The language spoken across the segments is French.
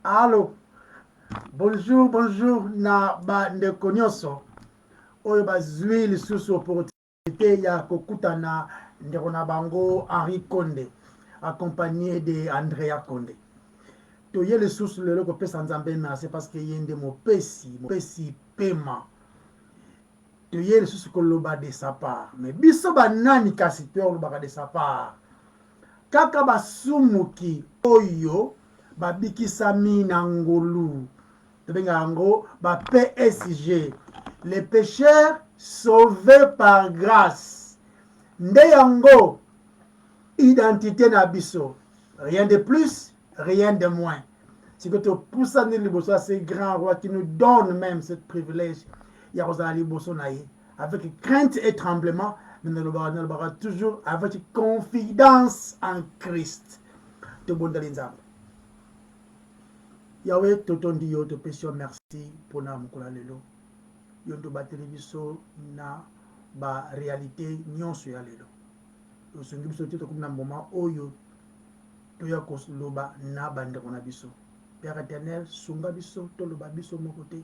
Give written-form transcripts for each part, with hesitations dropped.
Allô, bonjour, bonjour, na bandeko nyonso. Oyo bazwi lisusu opportunité ya kokutana ndeko na bango Henri Konde, accompagné de Andrea Konde. Toye lisusu lelo kopesa nzambe merci parce que ye nde mopesi pema. Toye lisusu koloba de sa part. Mais biso banani kasi toyolobaka de sa part. Kaka basumuki oyo babikisami na ngolu tobenga yango ba PSG, les pécheurs sauvés par grâce, nde yango identité na biso, rien de plus, rien de moins. Si que tu pousses à liboso, c'est grand roi qui nous donne même ce privilège, il y a liboso naïe avec crainte et tremblement, mais nous le toujours avec confidence en Christ. Te bon nzambe. Yahweh totondi yo to pesio merci pour na mukula lelo. Yo to bateli biso na ba réalité nyonso ya lelo. To sungi biso to comme na moment oyo to ya ko loba na bande kona biso. Père éternel, sunga biso to loba biso mon côté.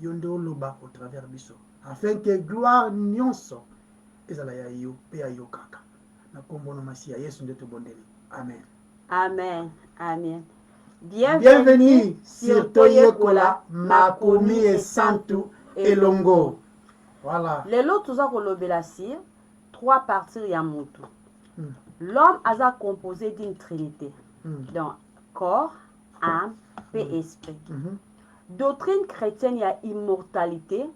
Yo ndo loba au travers biso afin que gloire nyonso ezala ya yo pe ya yo kaka. Na kombo na masia Yesu ndo to bondeli. Amen. Amen. Amen. Bienvenue sur Toyekola, Makomi et Santu et Longo. Voilà. Lelo tuza kolobela si 3 parties ya mutu. L'homme a composé d'une trinité. Donc corps, âme et esprit. Doctrine chrétienne il y a immortalité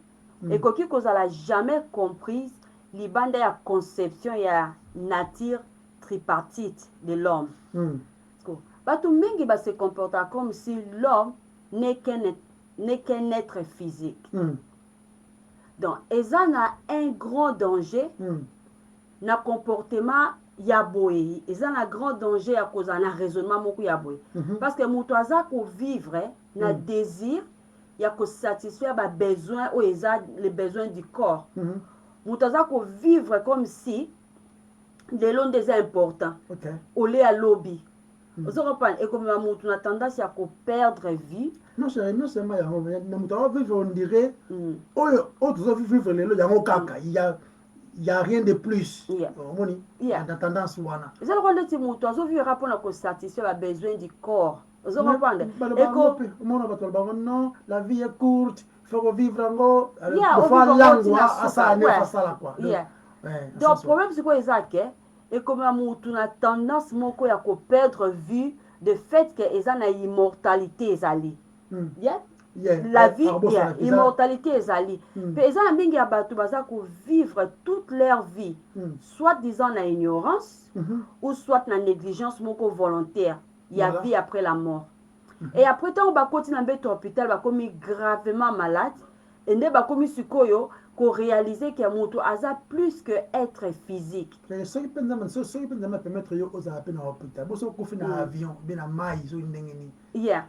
et koki kozala jamais comprise libanda ya conception ya nature tripartite de l'homme. Bato mingi ba se comporta comme si l'homme n'est qu'un être physique. Donc, eza na un grand danger na comportement ya boye. Eza na grand danger à cause na raisonnement moko ya boye. Parce que mutu aza ko vivre na désir ya ko satisfaire ba besoin ou eza les besoins du corps. Mutu aza ko vivre comme si de l'onde est important. Au lieu à lobby. Vous comprenez? Et comme on a tendance à perdre vie. Non seulement on dirait, vivre il y a rien de plus. Il y a tendance wana. Vous avez dit que vivre pour satisfaire les besoins du corps. Vous comprenez? Et comme non, la vie est courte, il faut vivre encore. Donc le problème c'est quoi Isaac? Et comme on a tendance moko ya ko perdre vue de fait que ils ont une immortalité ezali. La vie immortalité ezali. Mais ils ont mingi ya bato baza ko vivre toute leur vie soit disant na ignorance ou soit na négligence moko volontaire. Il y a vie après la mort. Et après tant ba continue na beto hôpital ba komi gravement malade et ne ba komi sikoyo qu'on réaliser que moto aza plus que être physique. Mais ce qui peut nous permettre yo oza peine à hôpital. Bo so ko fina avion, bina mai zo ndengeni. Yeah.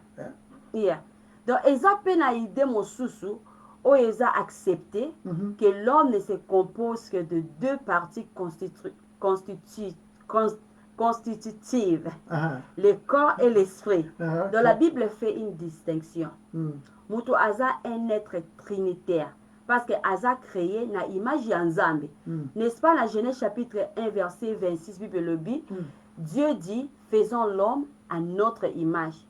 Donc eza peine à idée mosusu o eza accepter que l'homme ne se compose que de 2 parties constitutives, le corps et l'esprit. Donc la Bible fait une distinction. Moto aza un être trinitaire. Parce que Asa créé na image Nzambe. N'est-ce pas la Genèse chapitre 1 verset 26 Bible le dit, Dieu dit faisons l'homme à notre image.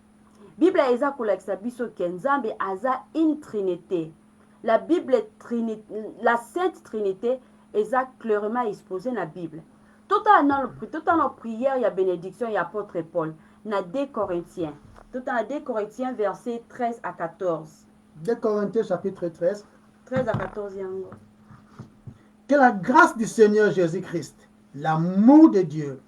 Bible eza kolakisa biso ke Nzambe asa une trinité. La Bible la Sainte Trinité eza clairement exposée na Bible. Tout en prière il y a bénédiction il y a apôtre Paul na 2 Corinthiens. Tout en 2 Corinthiens verset 13 à 14. 2 Corinthiens chapitre 13 13 à 14 yango. Que la grâce du Seigneur Jésus-Christ, l'amour de Dieu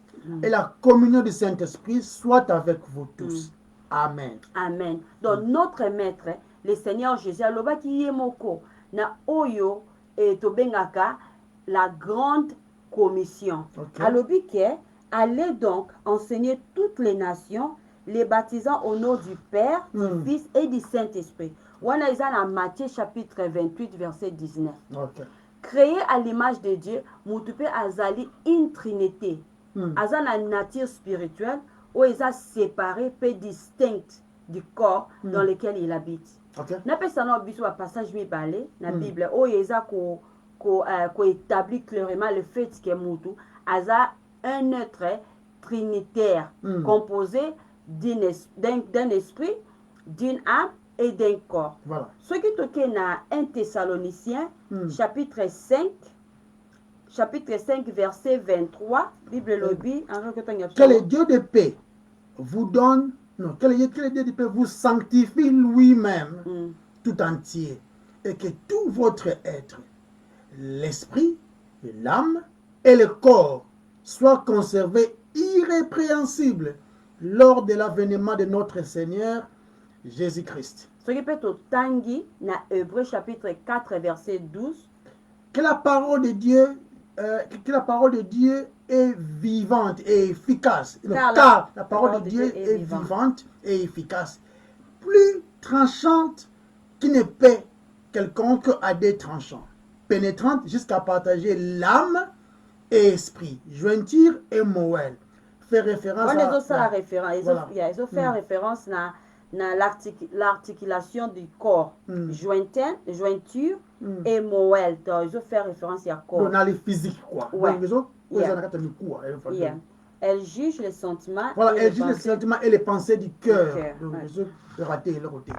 et la communion du Saint-Esprit soient avec vous tous. Amen. Amen. Donc notre maître, le Seigneur Jésus, alobaki yemoko na oyo et tobengaka la grande commission. Alobi ke allez donc enseigner toutes les nations, les baptisant au nom du Père, du Fils et du Saint-Esprit. Wana isa na Matthieu chapitre 28 verset 19. Créé à l'image de Dieu, mutupe azali une trinité. Aza na nature spirituelle ou isa séparé peu distinct du corps dans lequel il habite. Ok. N'a pas ça non biso un passage mibale na Bible o yeza ko établit clairement le fait que mutu aza un être trinitaire composé d'un esprit, d'une âme et d'un corps. Voilà. Ce qui toque na 1 Thessaloniciens chapitre 5 verset 23, Bible lobby que le Dieu de paix vous donne, non, que le Dieu de paix vous sanctifie lui-même tout entier, et que tout votre être, l'esprit, l'âme et le corps soient conservés irrépréhensibles lors de l'avènement de notre Seigneur Jésus-Christ. Ce qui peut être tangi na Hébreux chapitre 4 verset 12. Que la parole de Dieu est vivante et efficace. Car la parole de Dieu est vivante et efficace, plus tranchante qu'une épée quelconque à des tranchants, pénétrante jusqu'à partager l'âme et esprit, jointure et moelle. Fait référence ils ont fait référence à l'articulation du corps, jointure et moelle. Donc, ils ont fait référence à corps. On a les physiques, quoi. Ouais. Donc, elle juge les sentiments. Voilà, elle juge les sentiments et les pensées du cœur. Donc, ils ont raté le côté.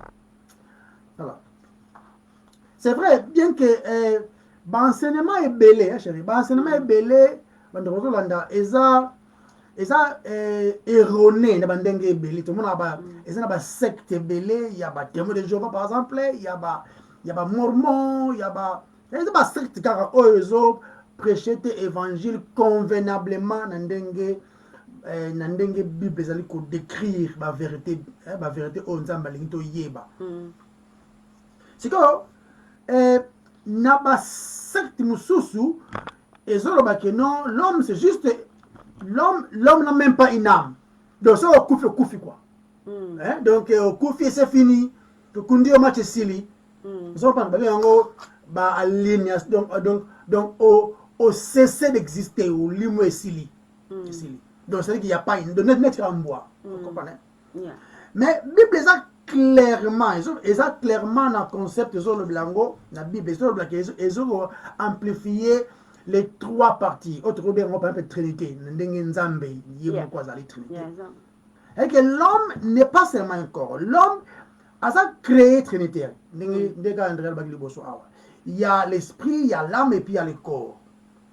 Voilà. C'est vrai, bien que l'enseignement est belé, hein, chérie. L'enseignement est belé. Eza erroné na bandenge belé. Tout le monde a ba eza secte belé, il y a ba témoin de Jéhovah par exemple, il y a ba mormon, il y a ba secte car eux prêcher l'évangile convenablement na ndenge Bible ezali ko décrire ba vérité o nzamba lingi to yeba. C'est que na ba secte mususu ezoloba que non, l'homme c'est juste l'homme n'a même pas une âme. Donc ça au koufi quoi. Hein? Donc au koufi c'est fini. To kundi o match sili. So pas ba yango ba aligne donc au cesser d'exister au limo et sili. Donc c'est qu'il y a pas une de net en bois. Vous comprenez? Mais Bible ça clairement dans concept zo le blanco, la Bible zo le blanco ils ont amplifié les trois parties. Autre bien on parle de Trinité, ndenge nzambe yemo kwa za Trinité. Et que l'homme n'est pas seulement un corps. L'homme a ça créé trinitaire. Il y a l'esprit, il y a l'âme et puis il y a le corps.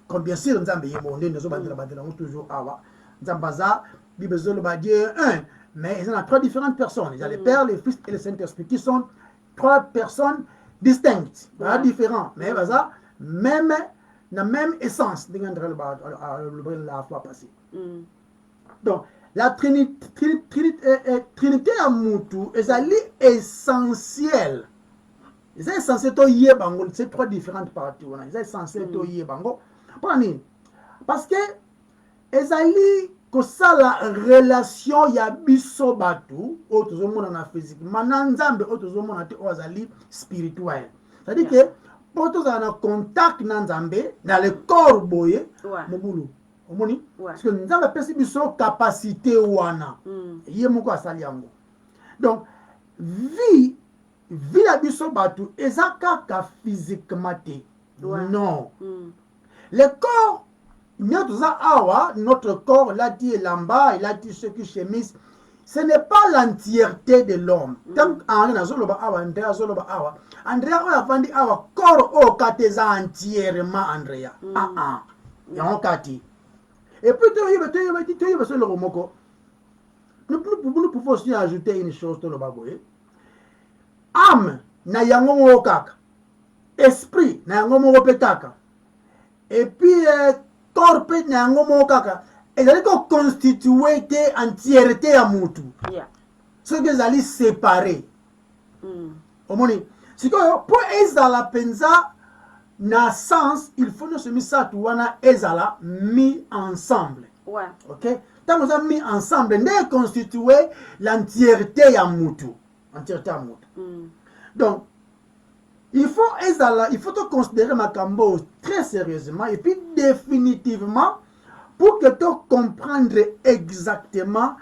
Comme bien sûr nzambe yemo ndenge zo bandela toujours awa. Nzambaza Bible zo le ba Dieu un. Mais il y a trois différentes personnes. Il y a le Père, le Fils et le Saint-Esprit qui sont trois personnes distinctes, différentes. Mais ça, même la même essence. La fois passée. Donc, la Trinité à Moutou est essentielle. C'est essentiel de Yebango. C'est trois différentes parties. C'est essentiel de Yebango. Parce que ezali que ça la relation ya biso batu autres au monde en physique mananzambe autres au monde ozali spirituel. C'est-à-dire que pour tous en contact nanzambe dans le corps boye mobulu omoni parce que nzambe pesi biso capacité wana ye moko asali yango. Donc vie la biso batu ezaka ka physiquement non le corps notre corps, il a dit l'amba, il a dit ce qui chemise. Ce n'est pas l'entièreté de l'homme. Tant Andrea a vendu awa corps au kateza entièrement Andrea. Il y a un kati. Et puis tu y vas sur le romoko. Nous pouvons aussi ajouter une chose dans le baboye. Âme na yango mo kaka. Esprit na yango mo petaka. Et puis corps peut n'ango mo kaka et ça ko constituer entièreté à mutu ce que zali séparé omoni siko pour ezala penza na sens il faut no se misa tu wana ezala mis ensemble OK tant nous a mis ensemble ne constituer l'entièreté à mutu donc il faut te considérer Makambo très sérieusement et puis définitivement pour que tu comprennes exactement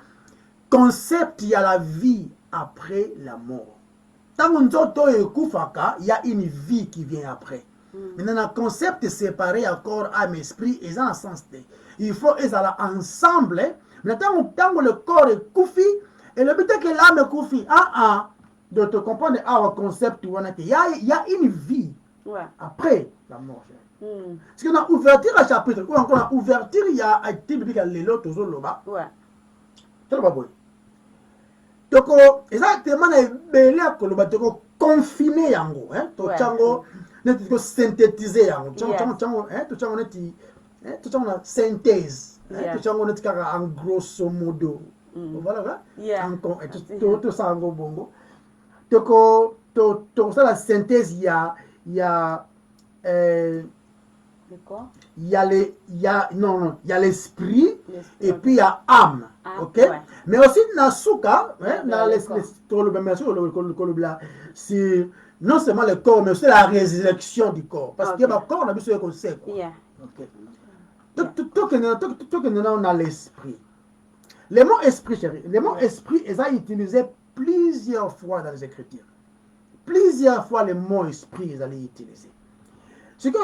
concept il y a la vie après la mort. Tant nzoto ekufaka, il y a une vie qui vient après. Maintenant, le concept séparé à corps, âme, esprit, ils ont un sens. Il faut qu'ils soient ensemble. Maintenant, tant que le corps est koufi, et le but est que l'âme est koufi. De te comprendre le concept, il y a une vie après la mort. Parce qu'on a ouverture à chapitre, ou encore a ouverture, il y a un type de l'élo, toujours là-bas. C'est le baboué. Donc, exactement, il y a confiné yango, tochango neti synthétiser yango, tochango neti synthèse, tochango neti kaka en grosso modo, voilà, tout ça en bongo. Donc, ça la synthèse, il y a l'esprit et puis il y a âme, ok? Mais aussi nasuka, c'est non seulement le corps, mais aussi la résurrection du corps, parce que le corps on a besoin qu'on sait quoi. Tout que on a l'esprit. Le mot esprit, chérie, le mot esprit est utilisé plusieurs fois dans les Écritures. Plusieurs fois le mot esprit est utilisé. C'est que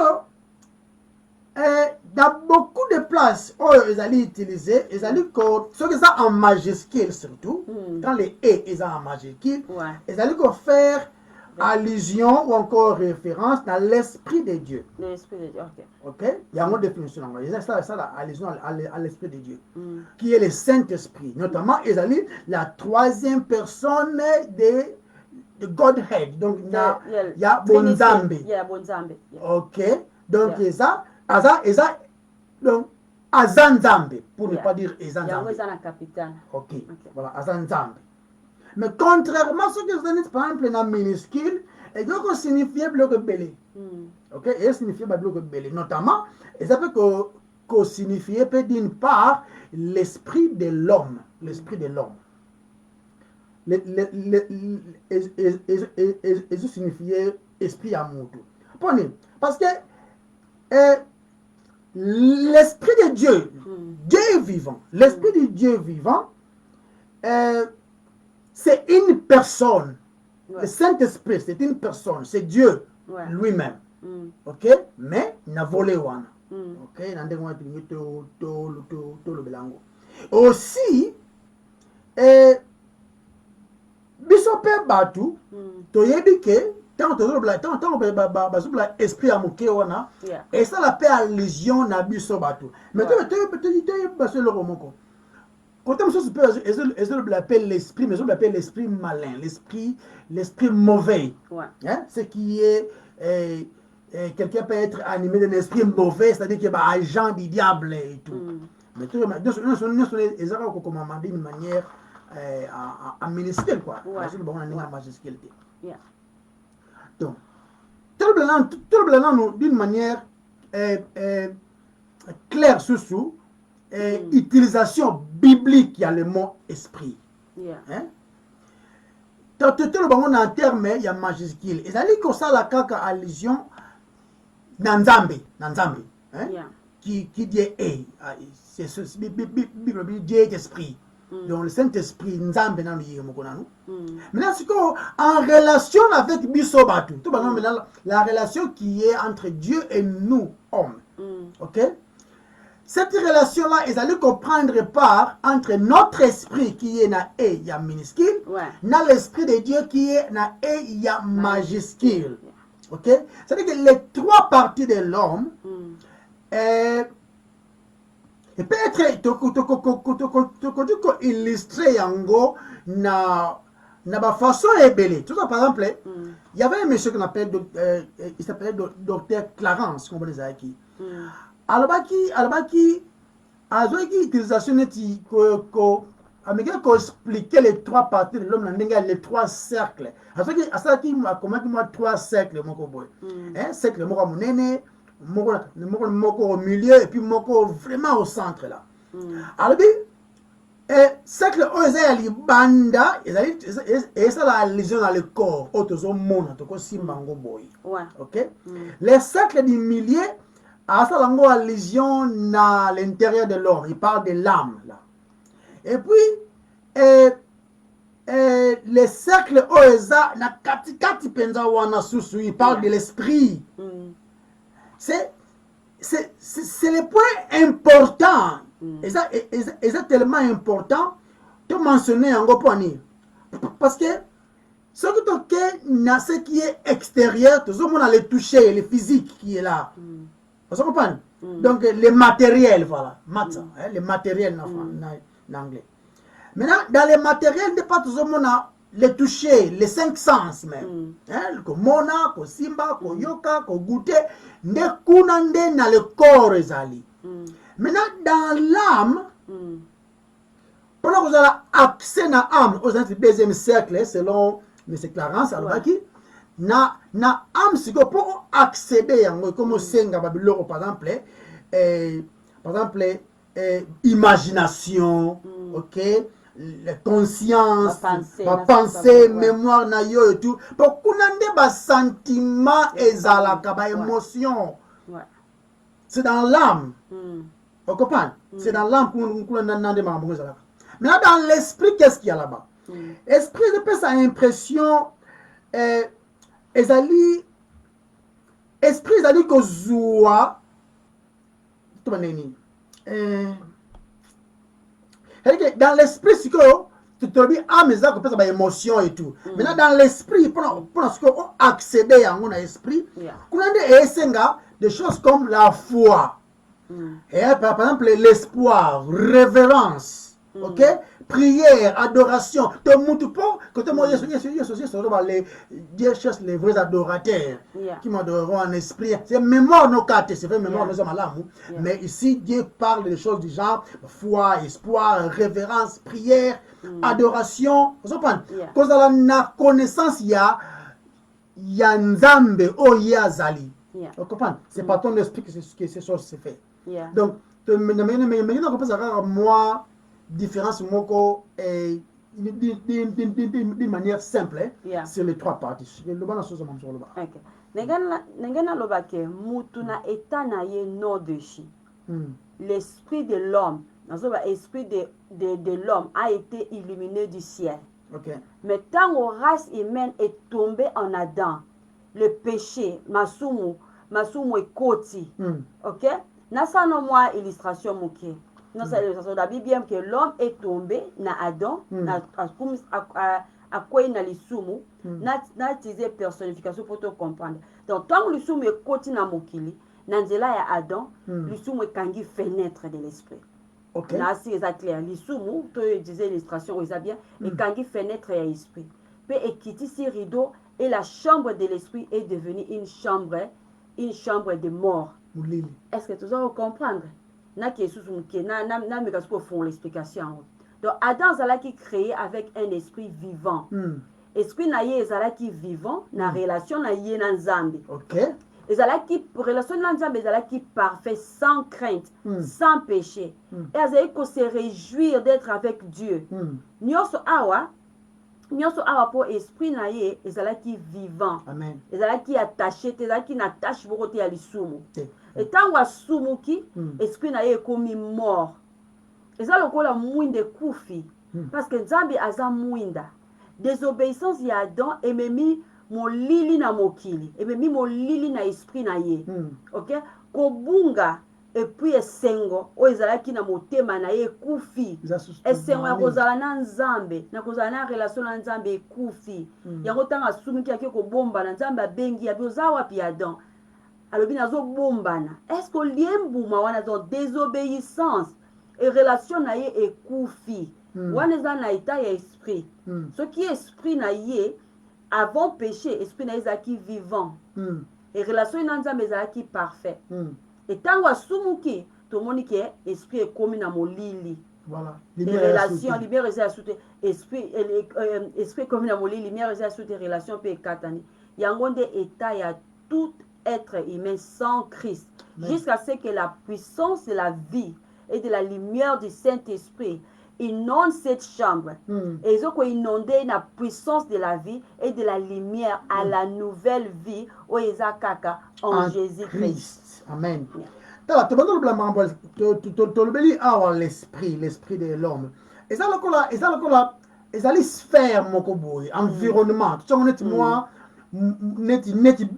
dans beaucoup de places où ils allaient utiliser, ils allaient ce que ça en majuscule surtout, quand les et ils sont en majuscule, ils allaient faire allusion ou encore référence dans l'esprit de Dieu. L'esprit de Dieu, ok. Il y a une définition en anglais. Ça allusion à l'esprit de Dieu, qui est le Saint-Esprit. Notamment, ils allaient la troisième personne de Godhead. Donc, il y a Bonzambe. Ok. Donc, ça. Donc, Azanzambe, pour ne pas dire Ezanzambe. Ok, voilà, Azanzambe. Mais contrairement à ce que vous dites, par exemple, dans minuscule, et donc, on signifie bloc belé. Ok, et signifie bloc belé. Notamment, et ça peut qu'on signifie, d'une part, l'esprit de l'homme. L'esprit de l'homme. Et ça signifie esprit à mon tour. Parce que l'esprit de Dieu, Dieu est vivant. L'esprit de Dieu vivant, c'est une personne. Le Saint-Esprit, c'est une personne. C'est Dieu lui-même. Ok? Mais il n'a volé one. Ok? Aussi, Bisope Batu, Toyebike, tant esprit à mouké wana et ça la paix allusion na biso batu mais tu le romoko quand on se peut l'appeler l'esprit mais on l'appelle l'esprit malin, l'esprit mauvais, hein, ce qui est quelqu'un peut être animé d'un esprit mauvais, c'est-à-dire qu'il est agent du diable et tout, mais tout les arabes comme on dit d'une manière en minuscule quoi, donc, d'une manière claire sous utilisation biblique, il y a le mot esprit. Tout le monde en termes, il y a majuscule. Et ça dit que ça la caca allusion Nanzambe, qui dit c'est ce Dieu est esprit. Donc le Saint-Esprit, Nzambe dans le maintenant, c'est en relation avec Bisobatu, la relation qui est entre Dieu et nous, hommes. Ok? Cette relation-là, ils allaient comprendre par entre notre esprit qui est na E, il y a minuscule, na l'esprit de Dieu qui est na E, il y a majuscule. Ok? C'est-à-dire que les trois parties de l'homme, et peut-être illustrer yango na façon ébélée. Tout ça, par exemple, il y avait un monsieur qu'on appelle il s'appelait docteur Clarence, comme on les a acquis. Alors qui a utilisation neti ko expliquer les trois parties de l'homme, les trois cercles. À ça qui m'a comment trois cercles mon boy. Un cercle mon monene, moko au milieu et puis moko vraiment au centre là. Alors cercle oza banda et ça la lésion dans le corps autozo mona to ko simbango boy. OK? Les cercles du milieu à ça lango a lésion dans l'intérieur de l'homme, il parle de l'âme là. Et puis les cercles oeza na katikati penza wana susu, il parle de l'esprit. C'est le point important. Et ça tellement important de mentionner en goponi. Parce que ce qui est extérieur, tout le monde a le toucher, le physique qui est là. Vous comprenez? Donc, les matériels, voilà. Les matériels en anglais. Maintenant, dans les matériels, n'est pas tout le monde a les toucher, les 5 sens même. Ko mona, ko simba, ko yoka, ko goûter, ne kunande na le corps ezali. Maintenant, dans l'âme, pendant que vous avez accès à l'âme, aux deuxième cercle, selon M. Clarence, na âme, c'est que pour accéder à comme au Senga Babylore, par exemple, imagination, ok, la conscience, la pensée, mémoire, na yo et tout, pour qu'on ait des sentiments et des émotions. C'est dans l'âme. Vous comprenez? C'est dans l'âme qu'on a des membres. Maintenant, dans l'esprit, qu'est-ce qu'il y a là-bas? L'esprit, je pense, a l'impression, esprit, que Zoua, dans l'esprit, c'est que tu te dis, ah, mais ça, tu peux émotion et tout. Maintenant, dans l'esprit, pour ce qu'on accéder à mon esprit, on a des choses comme la foi. Et par exemple, l'espoir, révérence, ok? Prière, adoration. Dieu cherche les vrais adorateurs qui m'adoreront en esprit. C'est mémoire nos cartes, c'est vrai, mémoire nous sommes là. Mais ici, Dieu parle des choses du genre foi, espoir, révérence, prière, adoration. Vous comprenez? Quand on a la connaissance, il y a Nzambe, Oyazali. Vous comprenez? C'est par ton esprit que ces choses se font. Donc, maintenant, on peut savoir moi, différence moko d'une manière simple sur les 3 parties. Le bon chose sur le bas. Nengana lobake mutuna etana ye no deshi. L'esprit de l'homme, l'esprit de l'homme a été illuminé du ciel. Mais tant que la race humaine est tombée en Adam, le péché, masumu et koti. Ok? Nasa no moi illustration moké. Non, c'est la Bible bien que l'homme est tombé na Adam, à quoi il a l'isumu, n'a utilisé personnification pour te comprendre. Donc, tant que l'isumu est côté na mokili, nanzela ya Adam, l'isumu est kangi fenêtre de l'esprit. Ok. Là, c'est clair. L'isumu, tu disais l'illustration, ils a bien, et kangi fenêtre ya l'esprit. Puis, et quitter ces rideaux, et la chambre de l'esprit est devenue une chambre de mort. Est-ce que tu dois comprendre? Na font l'explication. Donc Adam zala qui créé avec un esprit vivant. Esprit na ye zala qui vivant na relation na ye na Nzambe. OK. Et zala qui relation na Nzambe zala qui parfait sans crainte, sans péché. Et azali ko se réjouir d'être avec Dieu. Nyoso awa pour esprit na ye zala qui vivant. Amen. Zala qui attaché, zala qui n'attache beaucoup à l'isumu. Et tant que sumuki, esprit na ye komi mort. Et ça le kola mwinde kufi. Parce que Nzambi aza mwinda. Désobéissance ya Adam et memi mon lili na mokili. Et memi mon lili na esprit na ye. Ok? Kobunga et puis esengo o ezalaki na motema na ye kufi. Esengo ya kozala na Nzambe, na kozala na relation na Nzambe kufi. Yango tanga sumuki yake kobomba na Nzambe abengi ya bioza wapi Adam. Alors, est-ce que l'embuma wana donc désobéissance et relation na ye et koufi wana na état ya esprit ce qui est esprit na ye avant péché esprit na ye qui vivant et relation na nzambe qui parfait et tant wa sumuki to moni ke esprit est comme na molili voilà les relations libère à sous esprit esprit comme na molili lumière à sous relations pe katani yangonde état ya tout être humain sans Christ, jusqu'à ce que la puissance de la vie et de la lumière du Saint-Esprit inonde cette chambre. Et ils ont inondé la puissance de la vie et de la lumière à la nouvelle vie au Kaka en Jésus-Christ. Amen. L'esprit de l'homme. Et ça, ezali sphère moko boye environnement tout ça moi net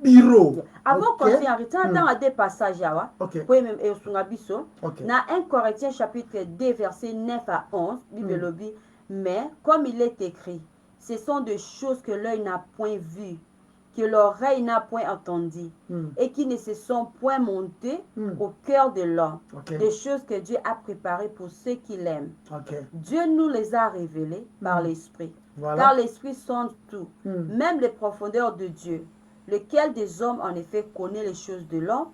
bureau. Avant qu'on continue, retenons à deux passages pour même dans 1 Corinthiens chapitre 2 verset 9 à 11, Bible lobby, mais comme il est écrit, ce sont des choses que l'œil n'a point vues, que l'oreille n'a point entendu et qui ne se sont point montées au cœur de l'homme, des choses que Dieu a préparées pour ceux qui l'aiment. Dieu nous les a révélées par l'Esprit, car l'Esprit sonde tout, même les profondeurs de Dieu, lequel des hommes en effet connaît les choses de l'homme,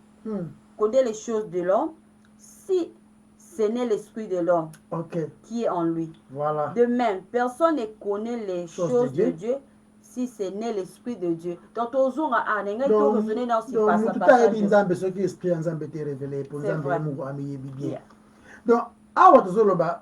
connaît les choses de l'homme, si ce n'est l'Esprit de l'homme qui est en lui. De même, personne ne connaît les choses de Dieu si ce n'est l'Esprit de Dieu. Donc, tout ça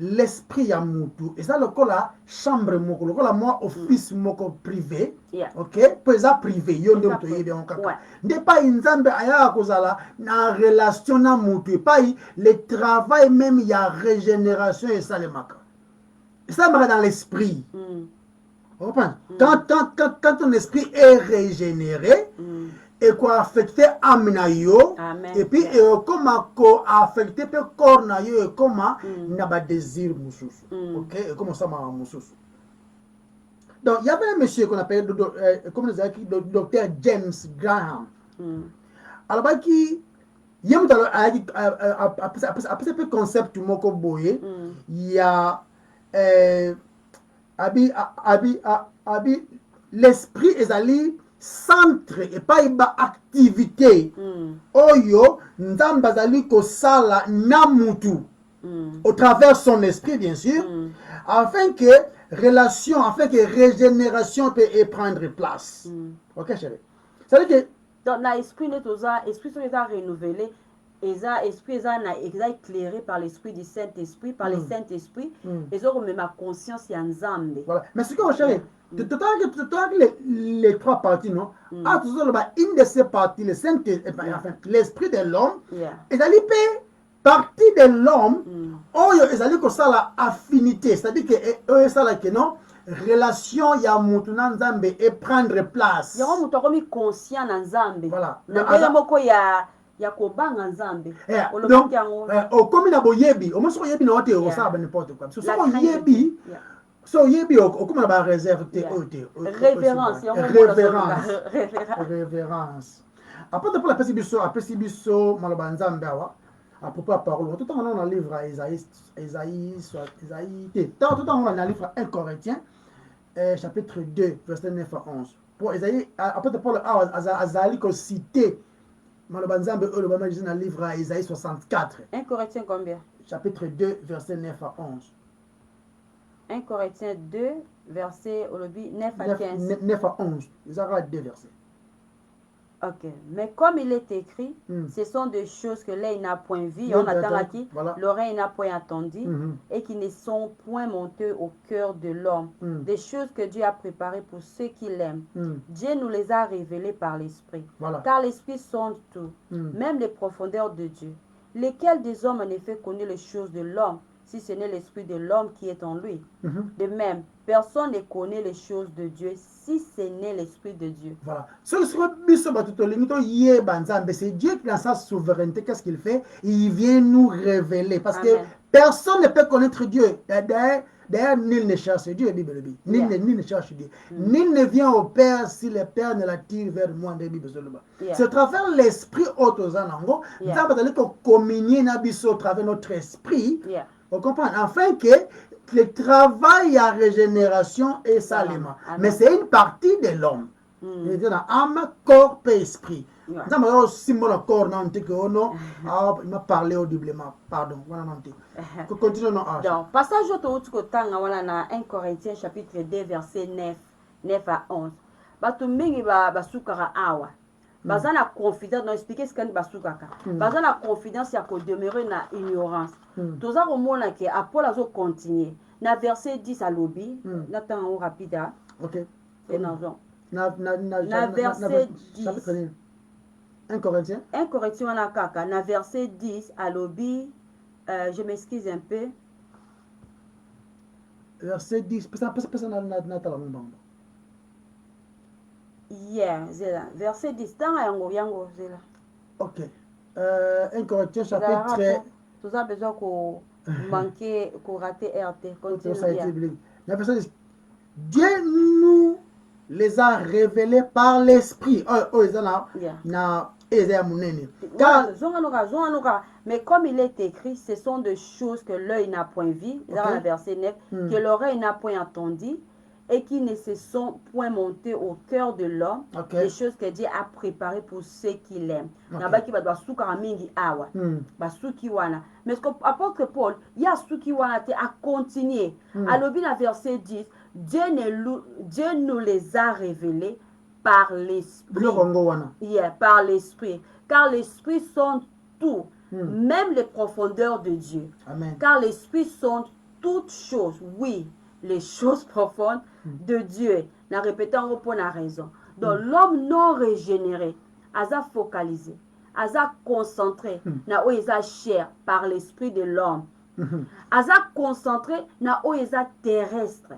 l'esprit ya mutu et ça le la chambre moko le la moi office moko privé OK pour ça privé yo ndo to yebe on kaka n'est pas nzambe aya kozala na relation na mutu pas le travail même ya régénération et ça le maka ça marche dans l'esprit. Quand ton esprit est régénéré et quoi affecté âme na yo et puis comment ko affecté pe corps na yo et comment na ba désir mususu. OK et comment ça m'a mususu. Donc il y avait un monsieur qu'on appelle comme les acquis docteur James Graham. Alors bah qui yem dans après peu concept moko boye il y a abi l'esprit ezali centre et pas une activité oyo nzamba zali ko sala na mutu au travers son esprit bien sûr afin que relation afin que régénération peut prendre place. OK chérie, ça veut dire que dans l'esprit net esprit sont renouvelé esprit est éclairé par l'esprit du Saint-Esprit par le Saint-Esprit et ont même ma conscience ya nzambe. Voilà, mais ce que chérie les trois parties, non? Une de ces parties, l'esprit de l'homme, ils allaient partie de l'homme, ils allaient que ça la affinité, c'est-à-dire que ça la que non, relation ya mutu na nzambe et prendre place. Ya mutu akomi conscient na nzambe. Voilà. Na moko ya kobanga nzambe. Donc, comme na boyebi, au moins so yebi na wote o ça n'importe quoi. So yebi. So yebi okuma ba réserve révérence après pour la pesibiso maloba nzambe awa à propos de parole tout temps on a livre à Isaïe tout temps on a livre 1 Corinthiens chapitre 2 verset 9 à 11 pour Isaïe après pour le azali ko cité maloba nzambe le ba dans le livre à Isaïe 64 1 Corinthiens combien chapitre 2 verset 9 à 11 1 Corinthiens 2, verset 9 à 15. 9 à 11. Ils arrêtent 2 versets. Ok. Mais comme il est écrit, ce sont des choses que l'œil n'a point vues, on attend à qui l'oreille n'a point entendu, et qui ne sont point montées au cœur de l'homme. Des choses que Dieu a préparées pour ceux qui l'aiment. Dieu nous les a révélées par l'Esprit. Car l'Esprit sonde tout, même les profondeurs de Dieu. Lesquels des hommes en effet connaît les choses de l'homme, si ce n'est l'esprit de l'homme qui est en lui. De même, personne ne connaît les choses de Dieu si ce n'est l'esprit de Dieu. Voilà. C'est Dieu qui, dans sa souveraineté, qu'est-ce qu'il fait? Il vient nous révéler. Parce que personne ne peut connaître Dieu. D'ailleurs, nul ne cherche Dieu, Bible dit. Nul ne cherche Dieu. Nul ne vient au Père si le Père ne l'attire vers moi, de Bible. C'est à travers l'esprit autosanango, nous allons communier au travers notre esprit. On comprend, afin que le travail à régénération est salement. Mais c'est une partie de l'homme. C'est-à-dire âme, corps et esprit. Il m'a parlé audiblement. Pardon. Continuons. Donc, passage au temps, 1 Corinthiens chapitre 2, verset 9 à 11. Batumingi basukara awa. Baza na confidence, non expliquer ce qu'on basukaka. Baza na confidence ya ko demeurer na ignorance. Toza komona ke Apôtre azo continuer. Na verset 10 à lobby, na temps rapide. OK. Et non. Na verset 10. 1 Corinthiens. 1 Corinthiens na kaka. Na verset 10 à lobby, je m'excuse un peu. verset 10. Pesa na tala mbamba. Yeah, zela. Verset 10. Tanga yango zela. Ok. 1 Corinthiens chapitre... Tout ça besoin qu'on manquer, qu'on rater RT. Continue bien. La verset 10. Dieu nous les a révélés par l'esprit. Mais comme il est écrit, ce sont des choses que l'œil n'a point vues, dans le verset 9, que l'oreille n'a point entendu et qui ne se sont point montées au cœur de l'homme, des choses que Dieu a préparées pour ceux qui l'aiment. Mais ce que l'apôtre Paul, il y a ceux qui a continué. Alors, dans le verset 10, Dieu nous les a révélés par l'esprit. Yeah, par l'esprit. Car l'esprit sont tout, même les profondeurs de Dieu. Amen. Car l'esprit sont toutes choses, oui, les choses profondes de Dieu. Na répétant pour la raison. Donc l'homme non régénéré, asa focalisé, asa concentré, na oisa chair par l'esprit de l'homme. Asa concentré na oisa terrestre.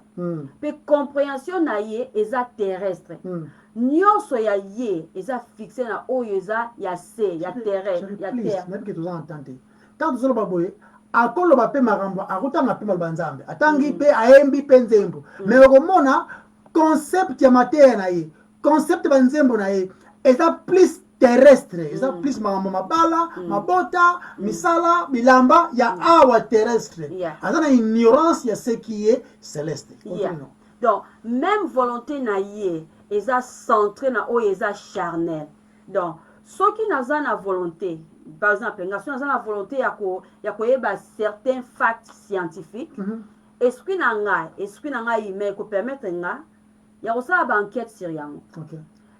Pe compréhension na ye esa terrestre. Nyonso ya ye esa fixé na oisa ya se, ya terrestre, ya terre. Même que tu as entendu. Quand tu as dit akoloba pe makambo akutanga pe malbanzambe atangi pe aembi pe nzembo mais okomona concept ya materia na ye concept ba nzembo na ye eza plus terrestre eza plus makambo mabala mabota misala bilamba ya awa terrestre aza na ignorance ya ce qui est céleste. Donc même volonté na ye eza centré na o eza charnel. Donc ceux qui n'a pas la volonté, par exemple, nous avons la volonté de certains facts scientifiques. Esprit nanga il permettre nga ya ko sa ba enquête sur yango.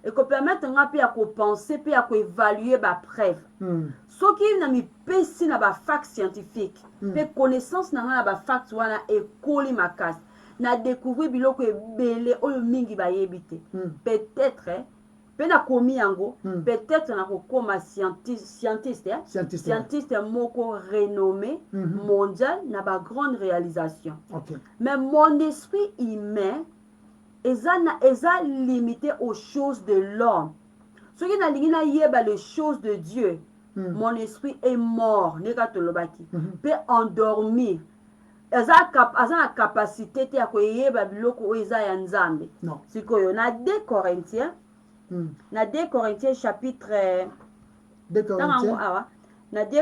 Et ko permettre nga pe ya ko penser pe ya ko évaluer ba preuve. Ceux qui na mi pesi na ba facts scientifiques, pe connaissance na ba facts wana e koli makas. Na découvrir biloko ebele oyo mingi ba yebite. Peut-être peut-être na kokoma scientiste moko renommé mondial na ba grande réalisation. Mais mon esprit humain est limité aux choses de l'homme. Ce qui n'a pas yeba les choses de Dieu, mon esprit est mort, peut endormir. Eza na capacité te ya koyeba biloko oyo eza ya nzambe. Sikoyo na 2 Corinthiens na 2 Corinthiens chapitre 2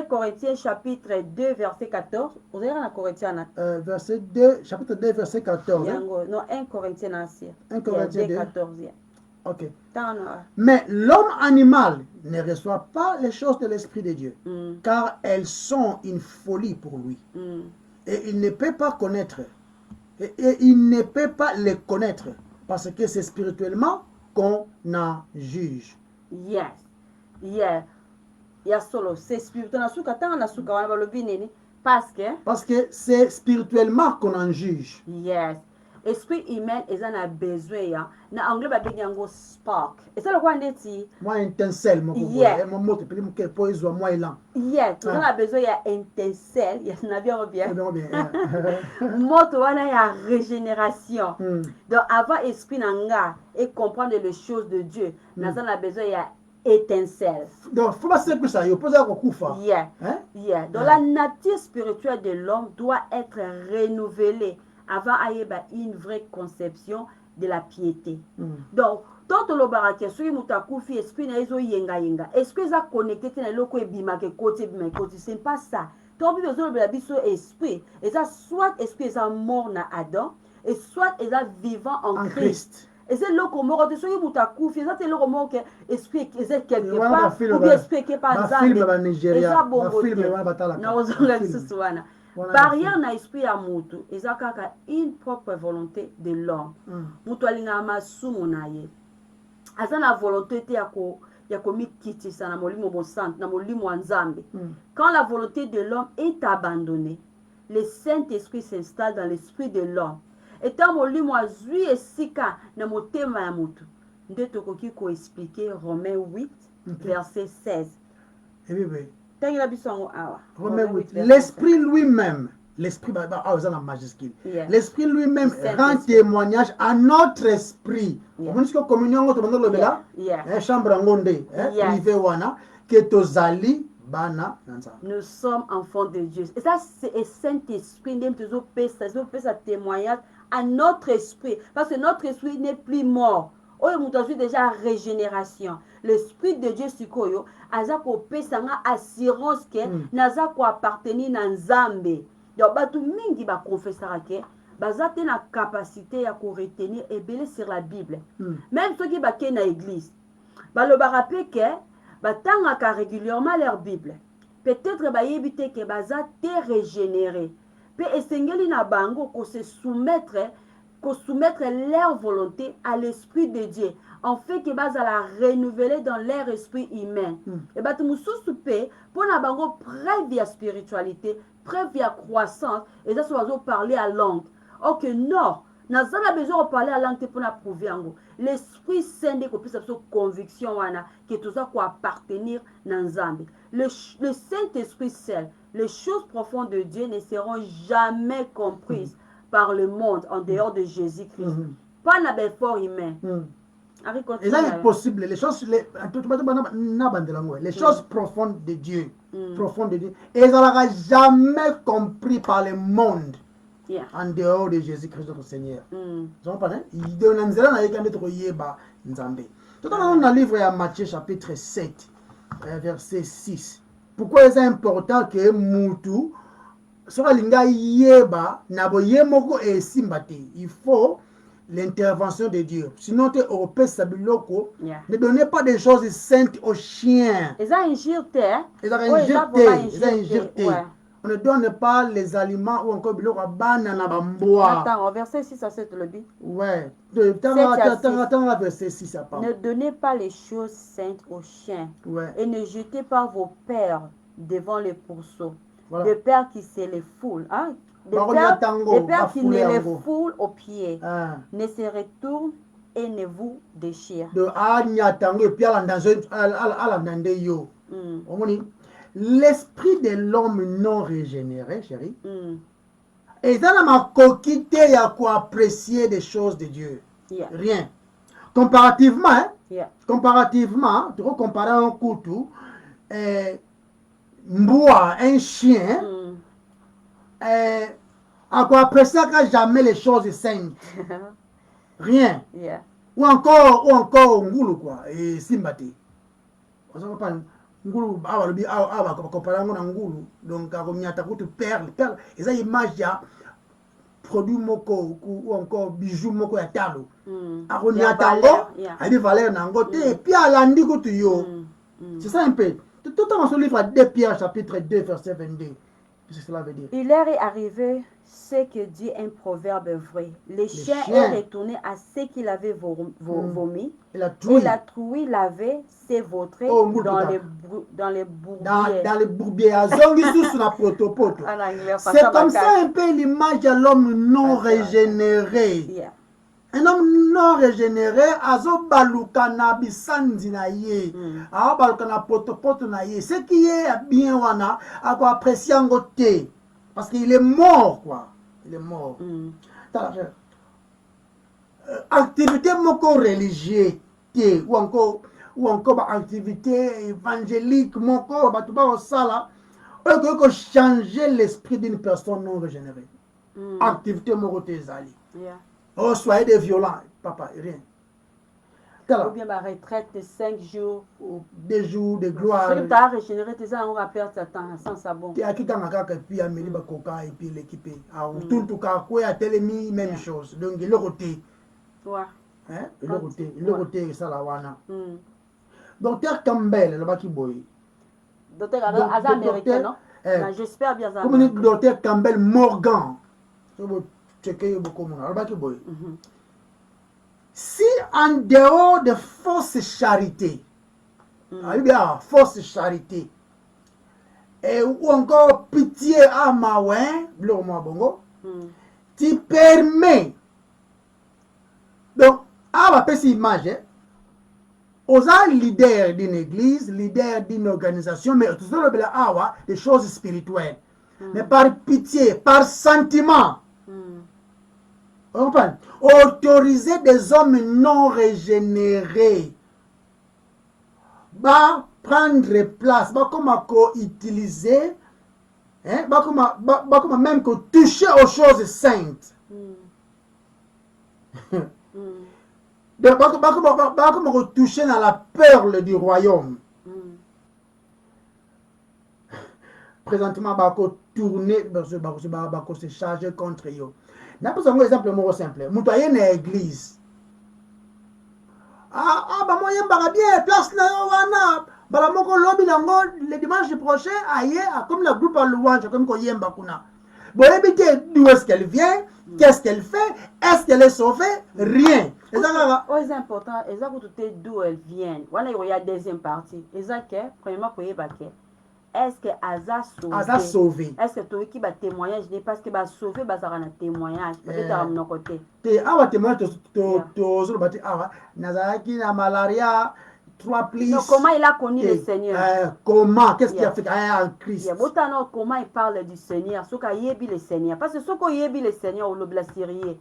Corinthiens chapitre 2 verset 14. Vous avez na Corinthiens verset 2 chapitre 2 verset 14. Non 1 Corinthiens ancien. 1 Corinthiens 2 14. OK. Mais l'homme animal ne reçoit pas les choses de l'esprit de Dieu car elles sont une folie pour lui. Et il ne peut pas connaître et il ne peut pas les connaître parce que c'est spirituellement qu'on en juge. Yes. Yeah. Ya solo, c'est spirituellement parce que c'est spirituellement qu'on en juge. Yes. Esprit humain ils en a besoin ya. Na anglais ba benyango spark. Et ça le quoi ndeti? Moi étincelle mon moto puis mon poiso moi élan. Yeah, tu en a besoin ya étincelle, ya na bien. Moto wana ya régénération. Donc avant esprit nanga et comprendre les choses de Dieu, na ça a besoin ya étincelle. Donc faut pas simple ça, il pose à kufa. Yeah. Donc la nature spirituelle de l'homme doit être renouvelée avant ayeba une vraie conception de la piété. Donc tant le baraka soki mutakufi esprit na ezo yenga esprit za connecté na loko ebima ke côté c'est pas ça. Tant bi besoin de la biso esprit et ça soit esprit ça mort na Adam et soit est vivant en Christ. Et c'est loko mort de soki mutakufi ça c'est loko mort que esprit est quelque part ou bien esprit qui pas ça. Film ba Nigeria, film ba batala. Na ozonga suswana. Barrière na esprit ya mutu ezakaka une propre volonté de l'homme. Mutu alinga masumu na ye. Asa na volonté te ya komikitisa na molimo bosante na molimo nzambe. Quand la volonté de l'homme est abandonnée, le Saint-Esprit s'installe dans l'esprit de l'homme. Et tant molimo azui esika na motema ya mutu. Nde tokoki ko expliquer Romains 8 verset 16. Oui. Romains 8. L'esprit lui-même l'esprit la majuscule. Yeah. L'esprit lui-même Saint-Esprit. rend témoignage à notre esprit. Yeah. Vous que communion autre monde le bela chambre ngonde Yes. privé wana que tozali bana nanza. Nous sommes enfants de Dieu. Et ça, c'est le Saint-Esprit qui nous fait ça témoignage à notre esprit. Parce que notre esprit n'est plus mort. Oh, nous avons déjà régénération. L'esprit de Dieu, c'est quoi? Aza ko pesa nga assurance que naza ko appartenir na Nzambe. Donc, batu mingi ba confessera que baza te na capacité ya ko retenir et belé sur la Bible. Même ceux qui ba ke na église. Ba le ba rappeler que batangaka régulièrement leur Bible. Peut-être bayebite que baza te régénéré. Pe esengeli na bango ko se soumettre leur volonté à l'esprit de Dieu, en fait que baza la renouveler dans leur esprit humain. Et batu mususu pe pour na bango preuve ya spiritualité, preuve ya croissance, et ça soit parler à langue. Ok, non. N'a pas besoin de parler à langue pour prouver en l'Esprit Saint de conviction que tout ça quoi appartenir dans Nzambe. Le Saint-Esprit seul, les choses profondes de Dieu ne seront jamais comprises par le monde en dehors de Jésus-Christ. Pas dans l'effort humain. Et là, il est possible, les choses profondes de Dieu, profondes de Dieu, et elles n'seront jamais compris par le monde. Yeah. En dehors de Jésus-Christ notre Seigneur. Vous comprenez? Il donne un zéro avec un autre yeba Nzambe. Tout dans le livre de Matthieu chapitre 7, verset 6. Pourquoi est-ce important que Moutou soit linga yeba nabo yemoko et simbate? Il faut l'intervention de Dieu. Sinon, tu es européen, sabiloko. Ne donnez pas des choses saintes aux chiens. Ils ont injecté. Ils ont injecté. On ne donne pas les aliments ou encore le banana bamboa. Attends, verset 6 à 7 le dit. Ouais. Verset 6 à part. Ne donnez pas les choses saintes aux chiens. Ouais. Et ne jetez pas vos pères devant les pourceaux. Voilà. Des pères qui se les foulent. Hein? Des pères qui ne les foulent aux pieds. Ne se retournent et ne vous déchirent. De Agnatango et puis à la yo. L'esprit de l'homme non régénéré, chérie, et dans ma coquille, il y a quoi apprécier des choses de Dieu. Yeah. Rien. Comparativement, hein, Yeah. comparativement, tu peux comparer un couteau, mboua, un chien, à quoi apprécier jamais les choses saintes. Rien. Yeah. Ou encore, ngoulou quoi, et simbati. On s'en va pas. Ngulu comparer na ngulu donc akomiata kutu perle et ça image ya produit moko ou encore bijou moko ya talo akomiata ngo a des valeurs nango te puis alandi kutu yo c'est ça un peu tout dans ce livre 2 Pierre chapitre 2 verset 22. Qu'est-ce que cela veut dire? Il leur est arrivé ce que dit un proverbe vrai. Les chiens est retourné à ce qu'il avait vomi. Et la trouille l'avait s'est vautrée dans les bourbiers. Dans les bourbiers. C'est comme ça un peu l'image de l'homme non régénéré. Yeah. Un homme non régénéré, azo baluka na bisandi na ye, a baluka na poto na ye. Ce qui est bien wana, a quoi apprécier en côté, parce qu'il est mort quoi, il est mort. Activité moko religieuse ou encore activité évangélique moko ba tuba osala, on peut changer l'esprit d'une personne non régénérée. Activité moko tezali. Yeah. Oh, soyez des violents, papa, rien. Ou bien ma retraite de 5 jours. Ou 2 jours de gloire. Si tu as régénéré, tu as un perdre ta temps sans sabon. Tu as quitté un gars et puis Amélie Bakoka et puis l'équipe. Tout cas, quoi, à Télémi, même chose. Donc, il est roté. Ouais. Il est roté, ça la wana. Docteur Campbell, le baki boy. Docteur américain, non? J'espère bien ça. Comme le docteur Campbell Morgan. Si en dehors de fausse charité, fausse charité, ou encore pitié à Maouin, tu permets, donc, à ma petite image, aux leaders d'une église, leaders d'une organisation, mais tout ça, des choses spirituelles. mais par pitié, par sentiment. Vous comprenez? Autoriser des hommes non régénérés va prendre place, va comme utiliser, hein, va comme même que toucher aux choses saintes. Donc, va comme toucher dans la perle du royaume. Présentement, va tourner, va se charger contre eux. N'a pas un exemple simple. Moutoyer une église. Bah moi yemba bien place na yo wana. Bala moko lobby nango le dimanche prochain aye comme la groupe à louange comme ko yemba kuna. Boye bité d'où est-ce qu'elle vient? Qu'est-ce qu'elle fait? Est-ce qu'elle est sauvée? Rien. C'est important, d'où elle vient. Voilà, il y a deuxième partie. Premièrement, pour est-ce que Aza sauvé? Est-ce que toi qui va témoignage n'est parce que va sauver bazara na témoignage peut-être à mon côté. Awa témoignage to zo bati awa nazaki na malaria 3 plis. Non, comment il a connu le Seigneur? Comment? Qu'est-ce qu'il a fait en Christ? Comment il parle du Seigneur? Ce qu'a yebi le Seigneur. Parce que ce qu'a yebi le Seigneur au lobla sérieux.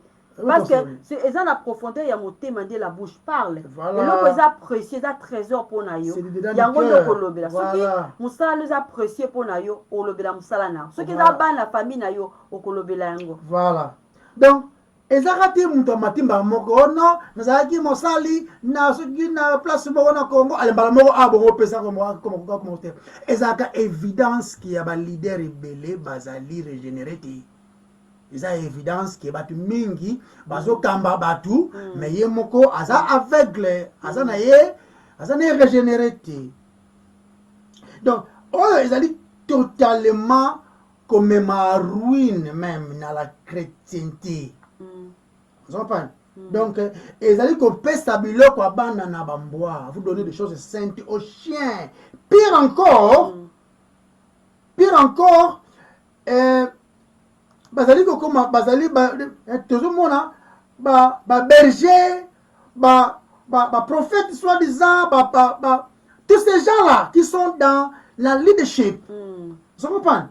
Parce que c'est en profondeur il y a mon thème de la bouche parle. Voilà. Et l'autre ils apprécié ça trésor pour nayo. Il y a un de lobla. Ce qui musala les apprécié pour nayo au lobla musala na. Ce qui a ban la famille nayo au lobla yango. Voilà. Donc ezakati muto matimba moko no nazaki mosali na soki na place moko na Congo alembala moko abongo pesa comme ezaka évidence qu'il y a ba leader ebele bazali régénéré. Il y a évidence que batu mingi bazo kamba batu mais ye moko aza aveugle aza na régénéré. Donc ils allaient totalement comme ma ruine même dans la chrétienté. Vous comprenez? Donc ils allaient qu'on peut stabiliser quoi banana bamboa, vous donner des choses saintes aux chiens. Pire encore bazali kokoma bazali tozomona ba berger ba prophètes soi-disant tous ces gens là qui sont dans la leadership. Vous comprenez?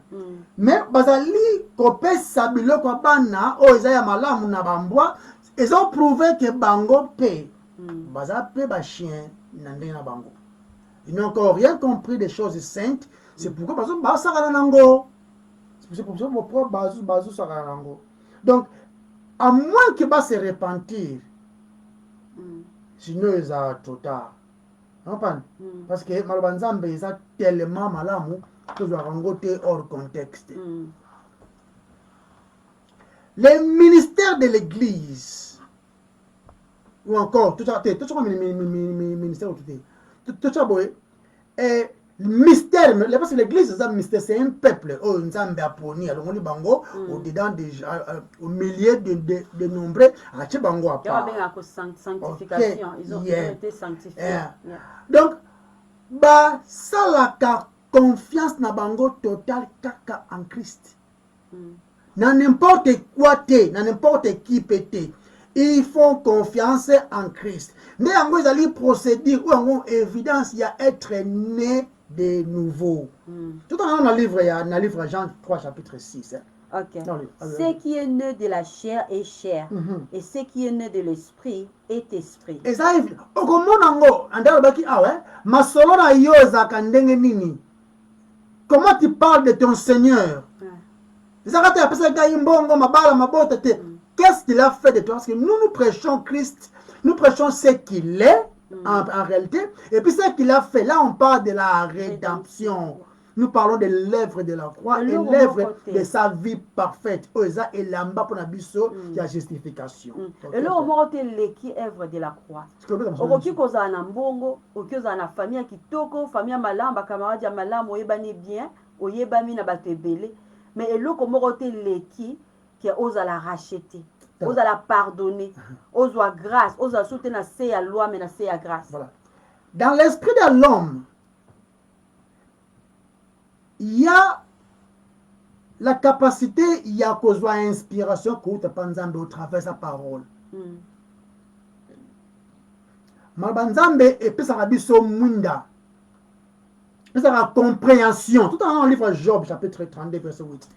Mais bazali kopé sabilo kwa bana o ezaya malamu na bambwa ils ont prouvé que bango pe baza pe ba chien na ndena bango. Ils n'ont encore rien compris des choses saintes. C'est pourquoi bazo ba sakana nango. C'est pour ça que mon propre bazou sera rango. Donc, à moins qu'il va se repentir, sinon il a trop tard. Parce que Malbanzambe est tellement malamu que je vais rangoter hors contexte. Les ministères de l'église, ou encore, tout ça, ministère, tout ça, et mystère, parce que l'église c'est un mystère, c'est un peuple. Oh, nous sommes apponi, alors on est bango au-dedans au milieu de nombreux à bango à part. Sanctification, ils ont été sanctifiés. Donc, ça la confiance na bango total kaka en Christ. Dans n'importe quoi dans n'importe qui pété. Ils font confiance en Christ. Mais en gros, ils allaient procéder ou en gros, évidence, il y a être né de nouveau. Tout en dans le livre Jean 3, chapitre 6. Ok. Ce qui est né de la chair est chair. Et ce qui est né de l'esprit est esprit. Et ça, au moment comment tu parles de ton Seigneur? Qu'est-ce qu'il a fait de toi? Parce que nous prêchons Christ, nous prêchons ce qu'il est en réalité, et puis ce qu'il a fait. Là, on parle de la rédemption. Nous parlons de l'œuvre de la croix et l'œuvre de sa vie parfaite. Et là-bas pour la justification. Et là, on monte l'équipe œuvre de la croix. Okoki koza na mbongo, okoki koza na famille kitoko, famille malamba, camarade ya malamba, oyebani bien, oyebami na bato ebele. Mais eloko monte l'équipe qui ose la racheter, ose la pardonner, ose la grâce, ose la soutenir la loi, mais la grâce. Voilà. Dans l'esprit de l'homme, il y a la capacité, il y a cause inspiration que tu au travers sa parole. Malbanzambe et puis ça biso munda. Mais ça la compréhension. Tout dans le livre Job, chapitre 32, verset 8.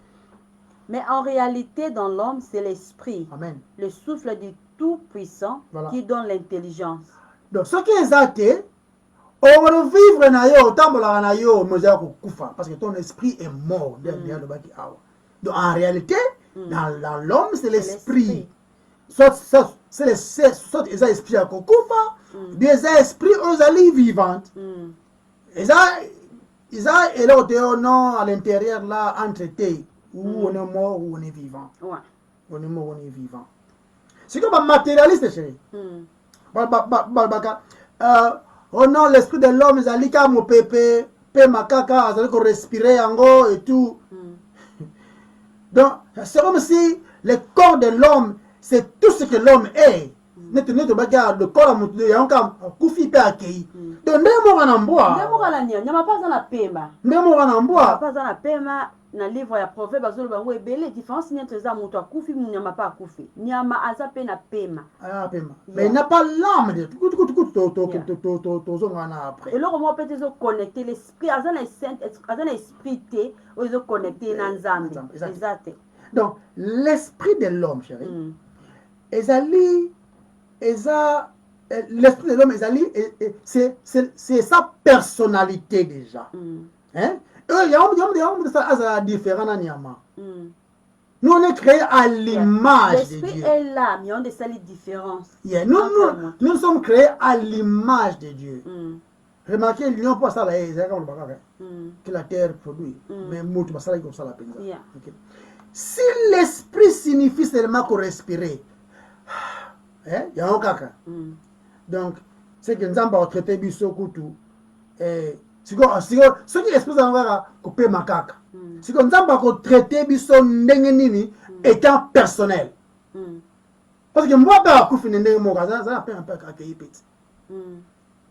Mais en réalité, dans l'homme, c'est l'esprit, Amen. le souffle du Tout-Puissant Voilà. qui donne l'intelligence. Donc, ce qui est exact, on va vivre na yo, tambola na yo, moza kufa, parce que ton esprit est mort derrière le baki awa. Donc, en réalité, dans l'homme, c'est l'esprit. Soit c'est l'esprit à kufa, bien c'est l'esprit aux alliés vivantes. Et ça, et là, non, à l'intérieur, là, entre tes, où on est mort, où on est vivant. Ouais. On est mort, on est vivant. C'est comme un matérialiste, chérie. Oh non, l'esprit de l'homme, ils allaient comme au pépé, makaka, ils allaient respirer en haut et tout. Donc, c'est comme si le corps de l'homme, c'est tout ce que l'homme est. Le corps il y a un koufi pe akei. Donc, ndemo kana mboa. Ndemo kana nia, nyama pas na pemba. Ndemo kana mboa. Pas na pemba. Na livre ya proverbe azolo bango ebele différence ni entre za moto akufi nyama pa akufi nyama aza pe na pema pema mais il n'a pas l'âme de tout après et là comment peut être connecter l'esprit aza na esprit te ozo connecter na nzambe exact donc l'esprit de l'homme chérie ezali l'esprit de l'homme ezali c'est sa personnalité déjà hein. Il y a un différent. Nous, on est créés à l'image de Dieu. L'esprit est là, mais on a des différences. Yeah. Nous sommes créés à l'image de Dieu. Remarquez, il n'y a pas ça là, que la terre produit. Mais nous, ça là, comme ça la peine. Si l'esprit signifie seulement qu'on respire, il y a un caca. Donc, c'est que nous avons traité Bissokoutou. Ce qui exprime encore couper makaka. Si comme ça, on traiter biso ndengenini étant personnel. Parce que moi, pas couper ndengenimo, ça n'a pas un peu accueilli petit.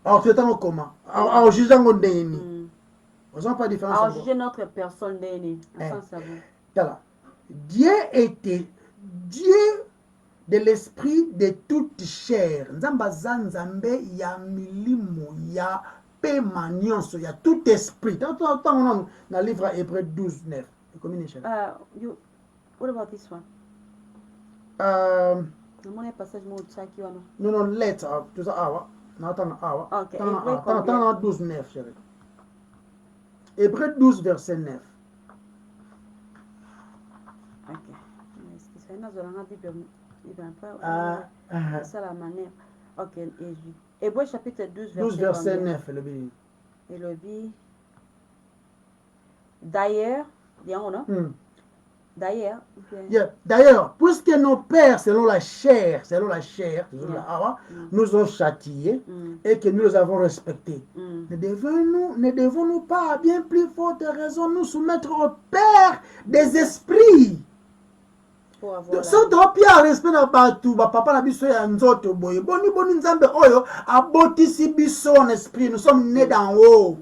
Alors traitant comment? Alors jugeant ndengenini. Vous n'avez pas de différence. Alors juger notre personne ndengenini. Voilà. Dieu était Dieu de l'esprit de toute chair. Nzamba zanzambe ya milimo ya il y a tout esprit. Dans le livre Hébreux 12, 9. What about this one? Non, lettre. Tout ça, ok. Attends, 12, 9, chérie. Hébreux 12, verset 9. Ok. C'est la manière. Ok, Hébreux chapitre 12, verset 9. Et le bi. D'ailleurs, D'ailleurs, puisque nos pères, selon la chair, nous ont châtiés et que nous les avons respectés, ne devons-nous pas, à bien plus forte raison, nous soumettre au Père des esprits? Si on doit bien respect na batu papa na biso ya nzoto boye boni nzambe oyo abotisi biso en esprit, nous sommes nés d'en haut.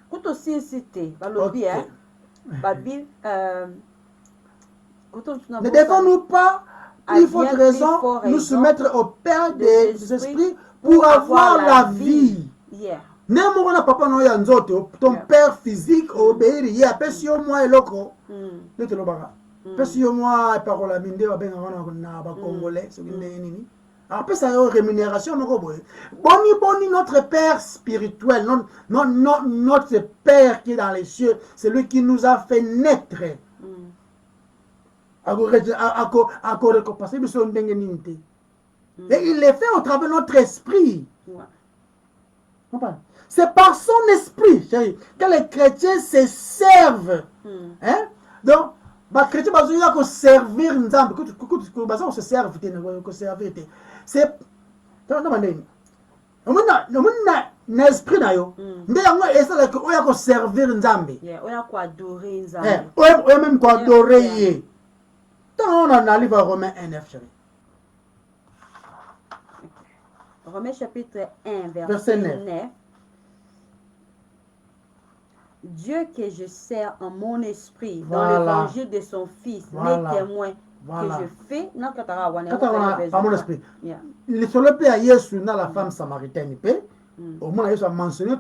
Kuto si cité balobi babi ne devons-nous pas plus forte raison nous soumettre au Père des esprits pour avoir la vie. Nemo na papa no ya nzoto ton père physique obéir ya pesi au moins eloko ne te lo baka. Parce que moi, parole à minde, on a Congolais, c'est une après ça, rémunération, boni, notre Père spirituel, notre Père qui est dans les cieux, c'est lui qui nous a fait naître. Et il le fait au travers de notre esprit. C'est par son esprit, chérie, que les chrétiens se servent. Donc, les chrétiens doivent servir Nzambe. Ils se servent. C'est l'esprit d'ailleurs. Ils doivent servir Nzambe. Ils doivent adorer Nzambe. Ils même adorer. On a livre Romains 1, chérie. Romains chapitre 1, verset 9. Dieu que je sers en mon esprit dans l'évangile de son Fils, mes témoins que je fais. Non, pas mon esprit. Sur le pays, Yesu, la femme samaritaine, au moins, Yesu a mentionné,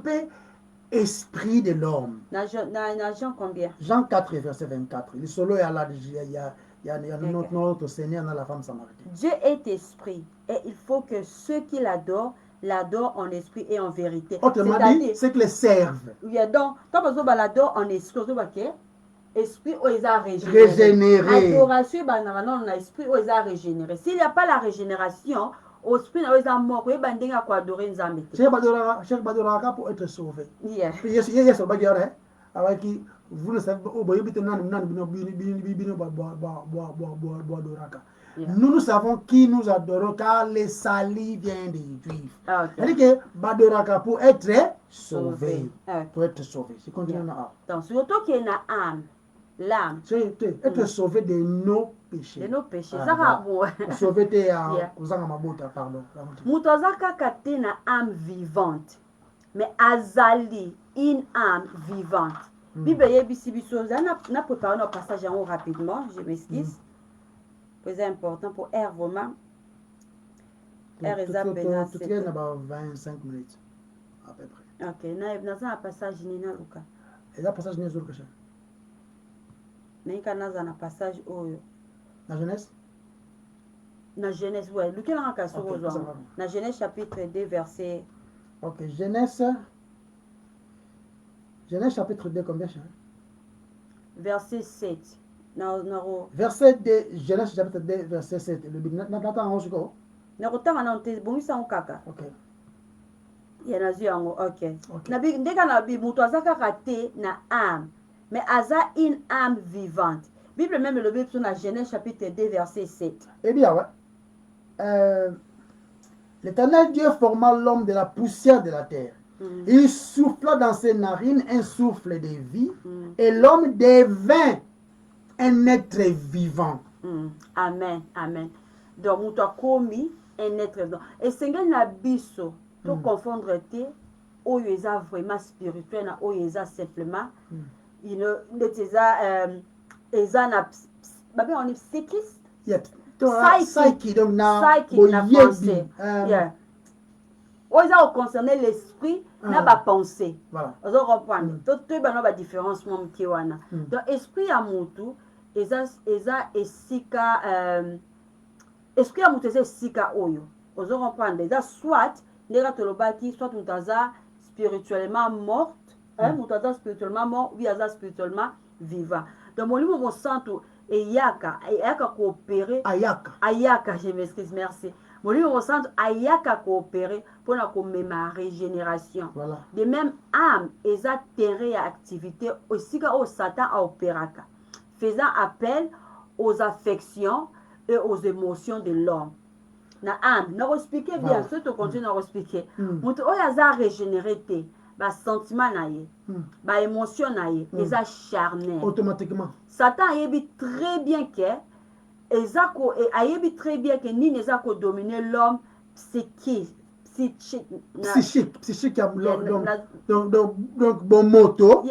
esprit de l'homme. Na Jean combien? Jean 4, verset 24. Le solo est là, il y a notre Seigneur dans la femme samaritaine. Dieu est esprit et il faut que ceux qui l'adorent en esprit et en vérité. Autrement dit, c'est que les servent. Oui, donc, quand on l'adore en esprit, on va esprit où ils ont régénéré. Adoration, on a esprit où ils ont régénéré. S'il n'y a pas la régénération, au esprit où ils ont mort, ils vont adorer Nzambe. Cheikh Badoraka pour être sauvé. Yes, vous ne savez pas, nous savons qui nous adorons car le salut vient des Juifs. C'est-à-dire que Badoraka pour être sauvé. Pour être sauvé. C'est continuellement. Donc, surtout qu'il y a une âme. L'âme. C'est être sauvé de nos péchés. De nos péchés. Ça va bon. Sauvé de Mabota, pardon. Moutozaka kate na âme vivante. Mais azali, une âme vivante. Bible yebisi biso na préparé nos passages en rapidement, je m'excuse. C'est important pour R vraiment. R est à peine. Tout est d'abord 25 minutes à peu près. OK, na un passage nina luka. Et là passage nina luka. Mais quand na un passage oyo. La Genèse? Na Genèse, ouais, lequel en cas sur na Genèse chapitre 2 verset. OK, Genèse chapitre 2 combien? Verset 7. Verset 2, Genèse chapitre 2 verset 7. Le Nathan on siko. Na kotanga na te bongisa kaka. OK. Ya na yango, OK. Na bi ndeka na bi muto azaka kate na âme. Mais aza une âme vivante. Bible même le Bible sur la Genèse chapitre 2 verset 7. Eh bien ouais. L'Éternel Dieu forma l'homme de la poussière de la terre. Il souffla dans ses narines un souffle de vie et l'homme devint un être vivant. Amen, amen. Donc, nous avons commis un être vivant. Et c'est un biso pour confondre tes oyoza vraiment spirituel na oyoza simplement il ne eza na babé on est psychiste. Psyche donc na pensée. Oyoza concerner l'esprit na ba pensée. Voilà. Vous comprenez? Tout ba no ba différence mom ki wana. Donc esprit ya mutu eza esika esprit ya mutu eza esika oyo. Vous comprenez? Eza soit ndeka tolobaki soit mutaza spirituellement morte, mutaza spirituellement mort, ou aza spirituellement vivant. Donc mon livre mon centre ayaka coopérer ayaka je m'excuse merci. Mon livre mon centre ayaka coopérer pour la ma régénération. Voilà. De même âme eza terrain et activité aussi au Satan a opéraka, faisant appel aux affections et aux émotions de l'homme. Na âme, na expliquer bien, ce que continue à expliquer. Mutu oyaza régénéré te, ba sentiment na ye, ba émotion na ye, eza charnel. Automatiquement. Satan ayebi très bien que ezako ayebi très bien que ni nezako dominer l'homme psychique donc bon moto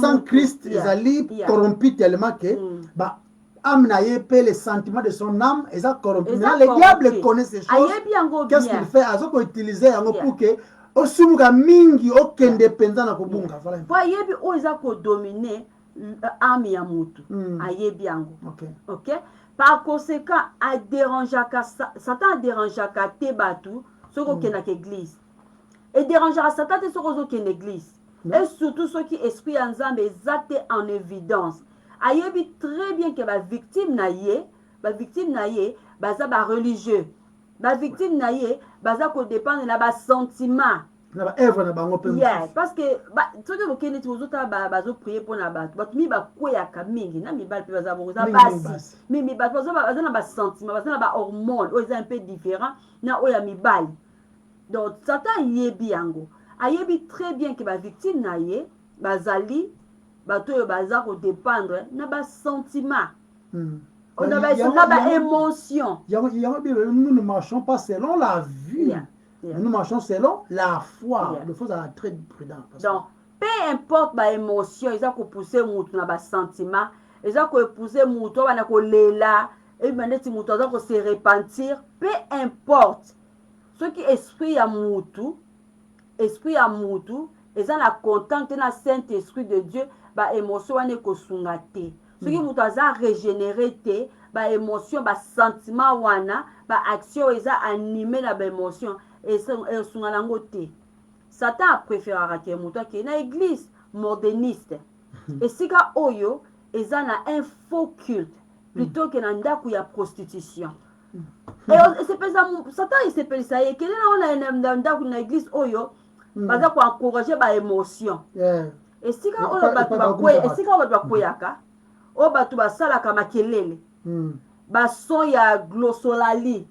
sans Christ ezali corrompu tellement que bah âme naye peut les sentiments de son âme et ça corrompu. Maintenant le diable connaît ces choses. Qu'est-ce qu'il fait? Azoko utiliser yango pour que osumuka mingi okende penza na kobunga. Voilà. Pour ayebi o ezako dominer âme ya mutu. Ayebi yango. OK? Par conséquent, Satan a dérangé te batu ceux qui sont dans l'église. Et dérangera Satan ceux qui sont dans l'église. Et surtout ceux qui esprit ensemble exacté en évidence. Ayebi très bien que la victime naïe, baza ba religieux. La victime naïe, baza ko dépendre na ba sentiment. Na œuvre na bango pe. Parce que tout que vous connaissez vous autres bazo prier pour na ba. But mi ba koya ka mingi na mi bal pe baza bo za basi. Mi ba baza na ba sentiment, baza na ba hormone, o est un peu différent na oya mi bal. Donc Satan yebi yango. Ayebi très bien que la victime naïe, bazali bato baza ko dépendre na ba sentiment. On a ba émotion. Nous ne marchons pas selon la vue. Nous marchons selon la foi. Il faut être très prudent. Donc, peu importe ba émotion, ils ont pousser mutu na ba sentiment, ils ont pousser mutu na ko lela, et maintenant si mutu za ko se repentir, peu importe. Ce qui esprit ya mutu eza na contact na Saint-Esprit de Dieu ba émotion wana ekosunga te soki moto aza régénéré te ba émotion ba sentiment wana ba action eza animé na ba émotion esunga nango te. Satan apréférera ke moto ake na église moderniste esika oyo eza na un faux culte plutôt que na ndako ya prostitution. Satan esepelisa ye kele na ndako na église oyo baza koencourager ba émotion esika oyo bato bakweyaka oyo bato basalaka makelele bason ya glossolali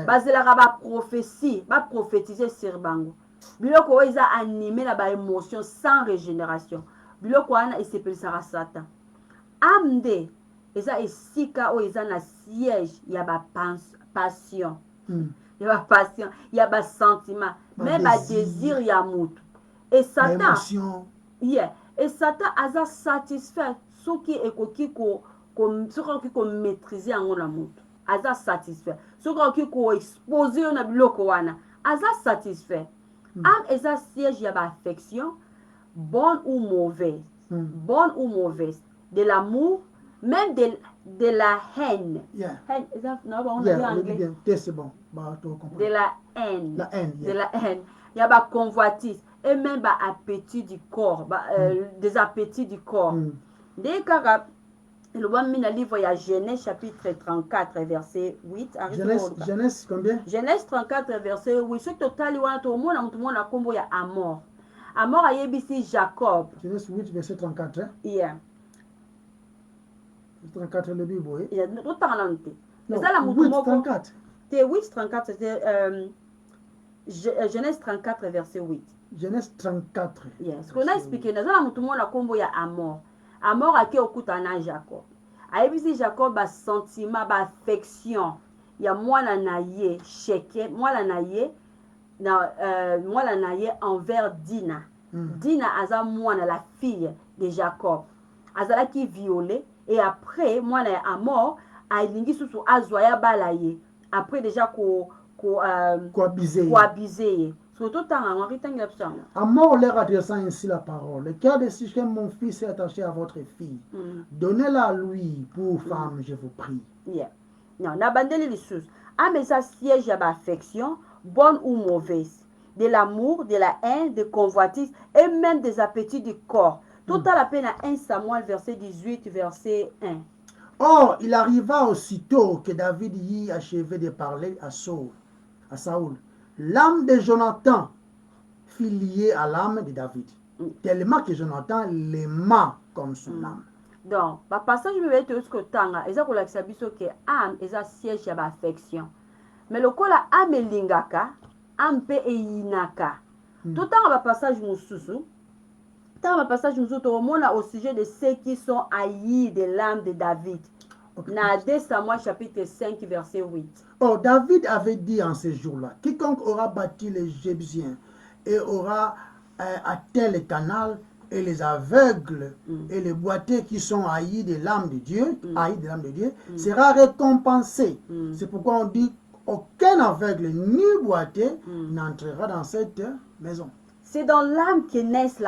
bazelaka baprophétie baprophétise sur bango biloko oyo eza animé na baémotion sans régénération biloko wana esepelisaka Satan. Ame nde eza esika oyo eza na siège ya bapassion ya bapassion ya basentiment même badésir ya mutu et Satan et Satan aza satisfait soki ekoki soki komaîtrise yango na mutu aza satisfait soki okoki koexpose yo na biloko wana aza satisfait. Ame eza siège ya baaffection bonne ou mauvaise de l'amour même de la haine. C'est bon. De la haine. Il y a ba convoitise et même ba appétit du corps, des appétits du corps. Dès que le bon mina livre il y a Genèse chapitre 34 verset 8. Genèse combien? Genèse 34 verset 8. Ce total wana to mona mutu mona kombo ya Amor. Amor ayebisi Jacob. Genèse 8 verset 34. Yeah. 34 le Bible, oui. Il y a d'autres temps là. C'est ça la mutu moko. 34. C'est 8 34 c'était Genèse 34 verset 8. Genèse 34. Yes. Ce qu'on a expliqué, nous avons tout le monde a combo ya Amor. Amor a qui okuta na Jacob. Ayebisi Jacob ba sentiment, ba affection. Ya mwana na ye cheke, mwana na ye envers Dina. Dina aza mwana la fille de Jacob. Azala qui violé et après mwana ya Amor alingi susu azwa ya balaye. Après déjà coabiser. Surtout Amor leur adressant ainsi la parole. Le cœur de Sichem, mon fils, est attaché à votre fille. Donnez-la à lui pour femme, je vous prie. Yeah. Non, n'abandonnez les choses. Ah, mais ça siège à l'affection, bonne ou mauvaise, de l'amour, de la haine, de convoitise et même des appétits du corps. Tout à la peine à 1 Samuel, verset 18, verset 1. Or, il arriva aussitôt que David y achevait de parler à Saoul. L'âme de Jonathan fut liée à l'âme de David, tellement que Jonathan l'aima comme son âme. Donc, le passage je vais te ce que tanga, eza ko lakisa biso que âme eza siège ya affection. Mais le kola âme lingaka, âme pe eyinaka. Tout le passage mususu, tant le passage mususu to mona au sujet de ceux qui sont haïs de l'âme de David. Dans 2 Samuel chapitre 5 verset 8. Oh, David avait dit en ce jour-là, quiconque aura battu les Jébusiens et aura atteint le canal et les aveugles et les boiteux qui sont haïs de l'âme de Dieu, sera récompensé. C'est pourquoi on dit aucun aveugle ni boiteux n'entrera dans cette maison. C'est dans l'âme que naissent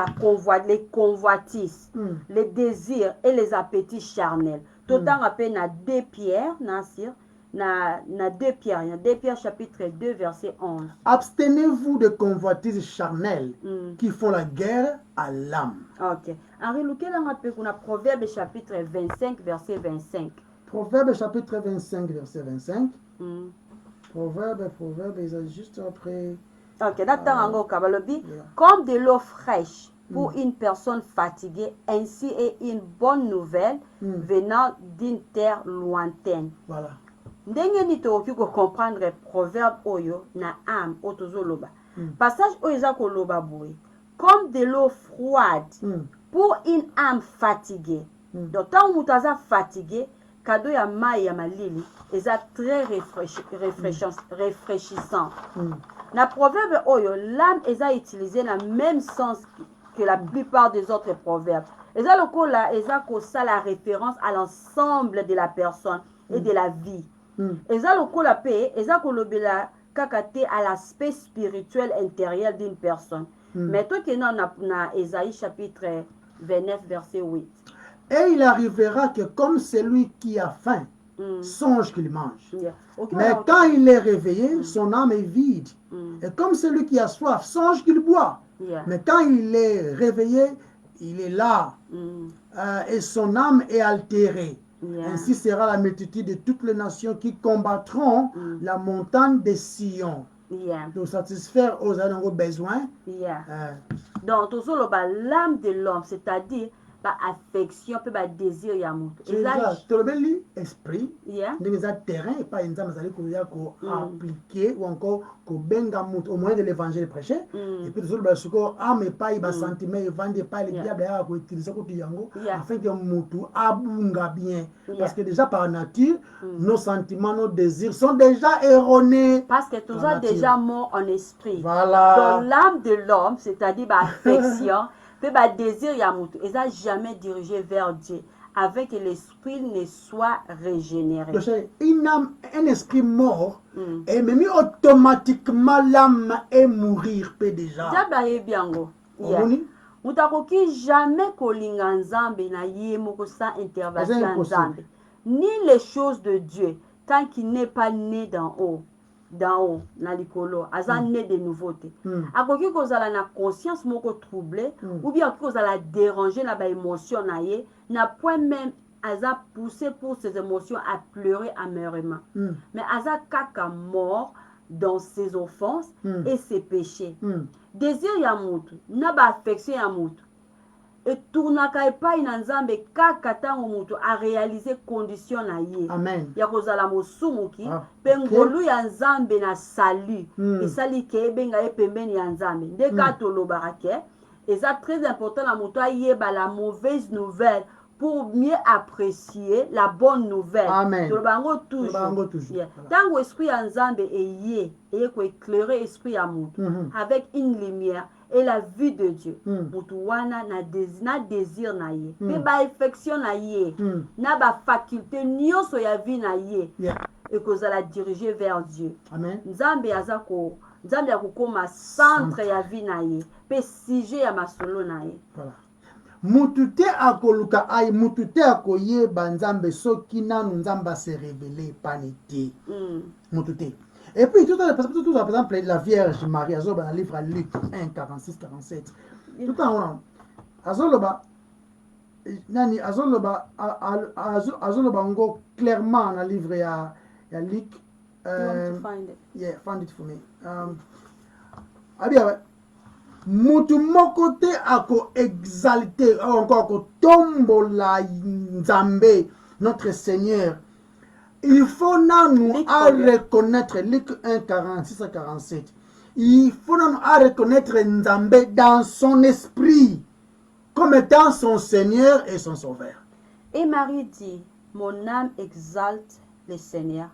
les convoitises, les désirs et les appétits charnels. Tout le temps appelé na 2 Pierre, na 2 Pierre chapitre 2 verset 11. Abstenez-vous de convoitises charnelles qui font la guerre à l'âme. Ok. Henri Louquet l'a rappelé qu'on a Proverbe chapitre 25 verset 25. Proverbe chapitre 25 verset 25. Proverbe, ils ont juste après. Ok, comme de l'eau fraîche pour une personne fatiguée, ainsi est une bonne nouvelle venant d'une terre lointaine. Voilà. Ndenge ni toki ko comprendre proverbe oyo na âme otozoloba. Passage oyo za ko loba boy. Comme de l'eau froide pour une âme fatiguée. Donc tant mutaza fatigué, cadeau ya mai ya malili eza très rafraîchissant. Na proverbe oyo l'âme eza utilisé dans le même sens que la plupart des autres proverbes. Eza lokola eza ko ça la référence à l'ensemble de la personne et de la vie. Eza lokola pe eza ko lobela kakate à l'aspect spirituel intérieur d'une personne. Mais toi qui es dans Ésaïe chapitre 29 verset 8. Et il arrivera que comme celui qui a faim songe qu'il mange. Okay, Mais quand il est réveillé, son âme est vide. Et comme celui qui a soif songe qu'il boit. Mais quand il est réveillé, il est là. Et son âme est altérée. Ainsi sera la multitude de toutes les nations qui combattront la montagne de Sion. Pour satisfaire aux besoins. Donc, tout ça, l'âme de l'homme, c'est-à-dire affection, désir, esprit, terrain, et pas appliquer ou encore au moyen de l'évangile prêché. Et puis, âme et pas sentiment, et vendre pas les diables afin que Moutou abunga bien. Parce que déjà par nature, nos sentiments, nos désirs sont déjà erronés. Parce que tout ça déjà mort en esprit. Voilà. Donc, l'âme de l'homme, c'est-à-dire affection, désir Yamutu, ils n'ont jamais dirigé vers Dieu, avec que l'esprit ne soit régénéré. Un esprit mort, et même automatiquement l'âme est mourir déjà. Mutakoki jamais kolinga nzambe na ye moko sans intervention nzambe, ni les choses de Dieu, tant qu'il n'est pas né d'en haut. Na likolo aza né de nouveauté akoki kozala na conscience moko troublée ou bien akoki kozala déranger na ba émotion na ye na point même aza poussé pour ses émotions à pleurer amèrement mais aza kaka mort dans ses offenses et ses péchés désir ya mutu na ba affection ya mutu etournaka epai na nzambe kaka ntango moto aréalize condition na ye ya kozala mosumuki mpe ngolu ya nzambe na salut esali ke ebenga ye pembeni ya nzambe nde ka tolobaka ke eza très important na moto ayeba la mauvaise nouvelle pour mieux apprécier la bonne nouvelle. Toloba yango toujours. Ntango esprit ya nzambe eye koéclairer esprit ya moto avec une lumière et la vue de Dieu. Mutu wana na désir na ye. Pe ba affection na ye. Na ba faculté nyonso ya vie na ye. Et kozala diriger vers Dieu. Nzambe azako nzambe akokoma centre ya vie na ye. Pe sujet ya masolo na ye. Mutute akoluka ay mutute akoyeba nzambe soki nanu nzamba se révéler panité. Mutute. Et puis, tout à par exemple, la Vierge Marie, dans le livre à Luc 1, 46-47. Tout à l'heure, Azoloba, Azoloba, clairement, dans le livre à Luc. Yeah, find it for me. Bien, mutu mokote ako exalté, encore ako tombo la nzambe, notre Seigneur. Il faut nous reconnaître, Luc 1, 46 à 47, il faut nous reconnaître Nzambe dans son esprit, comme étant son Seigneur et son Sauveur. Et Marie dit, mon âme exalte le Seigneur,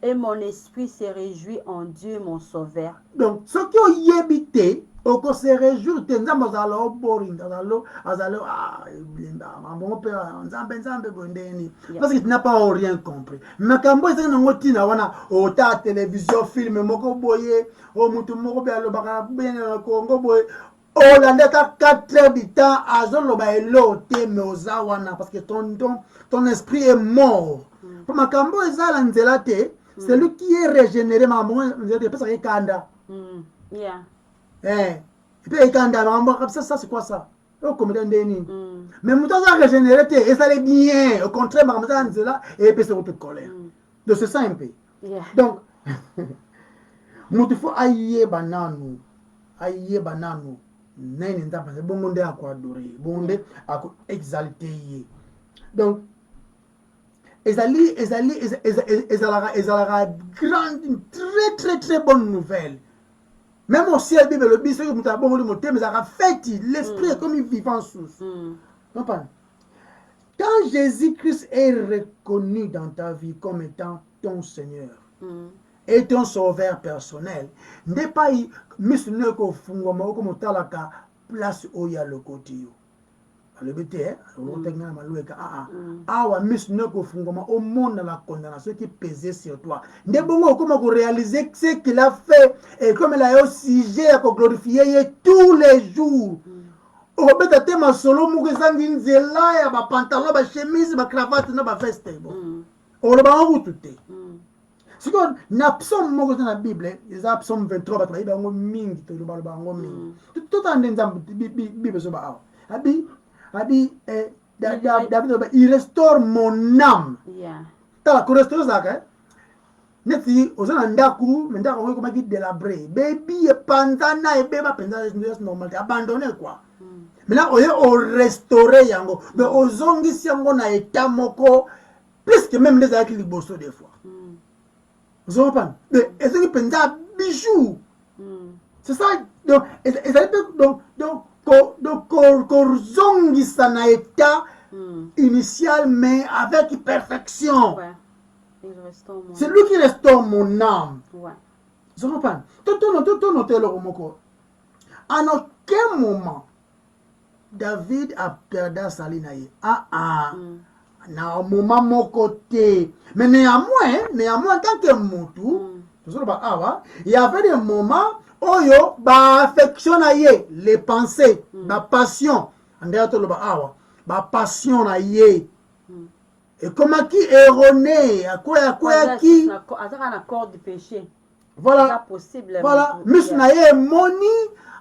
et mon esprit se réjouit en Dieu mon Sauveur. Donc, ce qui ont habité, on se réjouit, Nzambe azalo boring, azalo mon père, Nzambe bondeni, parce que tu n'as pas rien compris. Mais quand moi c'est non tina wana au ta télévision film moko boye, o mutu moko be alo baka bien na Congo boye, o la ndeka 4 heures du temps azolo ba elo te me ozawana parce que ton esprit est mort. Pour makambo ezala nzela te, celui qui est régénéré maman, je pense que kanda. Yeah. Et puis ça c'est quoi ça? Mais mon temps régénéré et ça allait bien au contraire et puis c'est votre colère de ce simple. Donc il faut aïe bananu nene nda parce bon monde à quoi adorer bon à exalter. Donc ezali grande une très bonne nouvelle. Même au ciel, Bible, le bisou, mais ça a fait l'esprit est comme une vivant source. Quand Jésus-Christ est reconnu dans ta vie comme étant ton Seigneur et ton sauveur personnel, n'est pas missionnaire qu'au fond, comme au talaka, place où il y a le côté. alobete otenga malueka awa miss ne ko fungoma au monde la condamnation qui pesait sur toi nde bongo comment ko réaliser ce qu'il a fait et comme il a eu sujet à glorifier tous les jours obeta te masolo moko ezangi nzela ya bapantalon bachemise bacravate na baveste bon oloba ngutu te sikoyo na psaume moko eza na bible eza psaume 23 bato bayiba yango mingi tolobaloba yango mingi totande nzambe bible ezoba awa David il restaure mon âme tala korestore ezalaka neti oza na ndaku me ndako yango ekomaki délabré bebi epanzana ebeba mpenza normal te abandonné quoi maintenant oye orestaure yango me ozongisi yango na état moko plus que même nde ezalaki liboso des fois ozomopana mais ezongi mpenza bijou c'est ça donc ezali mpe donc kozongisa na état initial mais avec perfection. C'est lui qui restaure mon âme. Ozomopana tonote eloko moko en aucun moment David a perdu sa ligne. Na moment moko te. Mais néanmoins en tant que Moutou, il y avait des moments où il affection les pensées, la passion. La passion et comment qui erroné, à quoi qui un accord du péché. Voilà. Voilà. Miss Naye Moni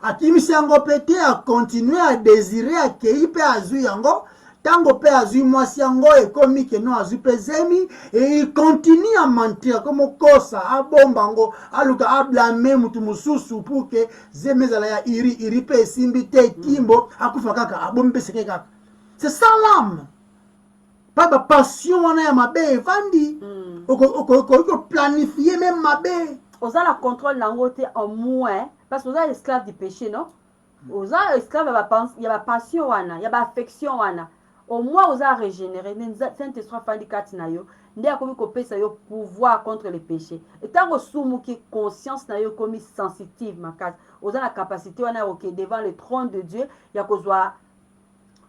akimisi yango pete a continuer à désirer accueillir pe azui yango tango pe azui mwasi yango ekomi ke no azui pe zemi et il continue à mentir comme kosa abomba yango aluka ablame mutu mususu pour que zemi zala ya iri pe simbi te kimbo akufa kaka abombe seke kaka. C'est ça l'âme. Pas de passion wana ya mabe vandi oko planifier même mabe. Oza la contrôle nango te en moins parce que oza esclave du péché non oza esclave il y a la passion wana il y a l'affection wana au moins oza régénérer Saint-Esprit fandi kati na yo nde akomi kopesa yo pouvoir contre le péché et tant sumu ki conscience na yo komi sensitive makasi oza la capacité wana ok devant le trône de Dieu ya kozwa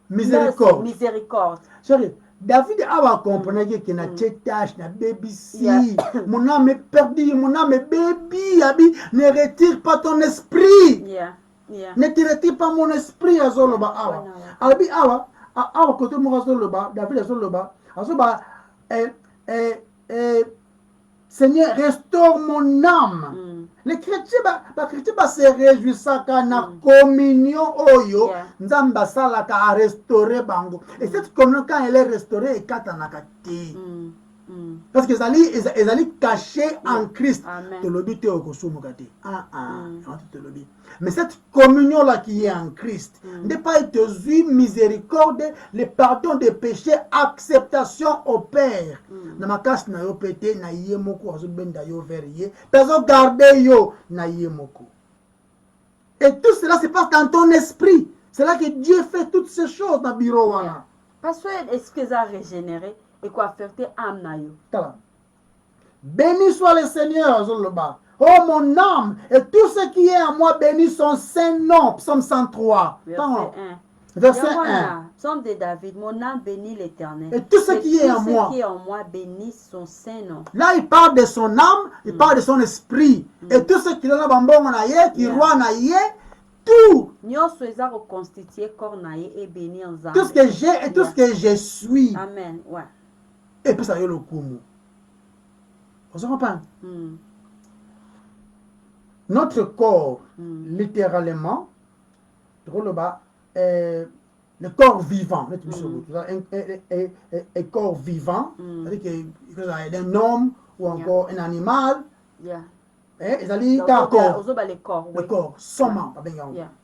miséricorde. Sorry. David a compris que na tâche na baby si mon âme est perdue, mon âme est baby, ne retire pas ton esprit. Ne te retire pas mon esprit à Zoloba awa. Abi awa côté mo Zoloba, David Zoloba, Azoba Seigneur, restaure mon âme. Les chrétiens se réjouissent quand na communion oyo nzamba salaka a restaurer bango. Et cette communion quand elle est restaurée ekatanaka te. Parce que ils allaient cachés en Christ. Mais cette communion là qui est en Christ n'est pas être miséricorde, le pardon des péchés, acceptation au Père. Na makas na yo pété na yemoko azo benda yo verrier, tazo garder yo na yemoko. Et tout cela se passe dans ton esprit. C'est là que Dieu fait toutes ces choses dans le bureau. Parce que est-ce que ça a régénéré? Et quoi faire tes âmes na yo. Béni soit le Seigneur, Zoloba. Oh mon âme, et tout ce qui est en moi, béni son saint nom. Psaume 103. Verset 1. Psaume de David, mon âme bénit l'Éternel. Et tout ce qui est en moi. Tout ce qui est en moi bénit son saint nom. Là, il parle de son âme, il parle de son esprit. Et tout ce qui est dans bambon naye, qui roi naye, tout. Tout ce que j'ai et tout ce que je suis. Amen. Ouais. Et puis ça y est le kumu. Vous comprenez? Notre corps, littéralement, le corps vivant, un corps vivant, c'est-à-dire que un homme ou encore un animal, ils allaient d'accord. Le corps, soma,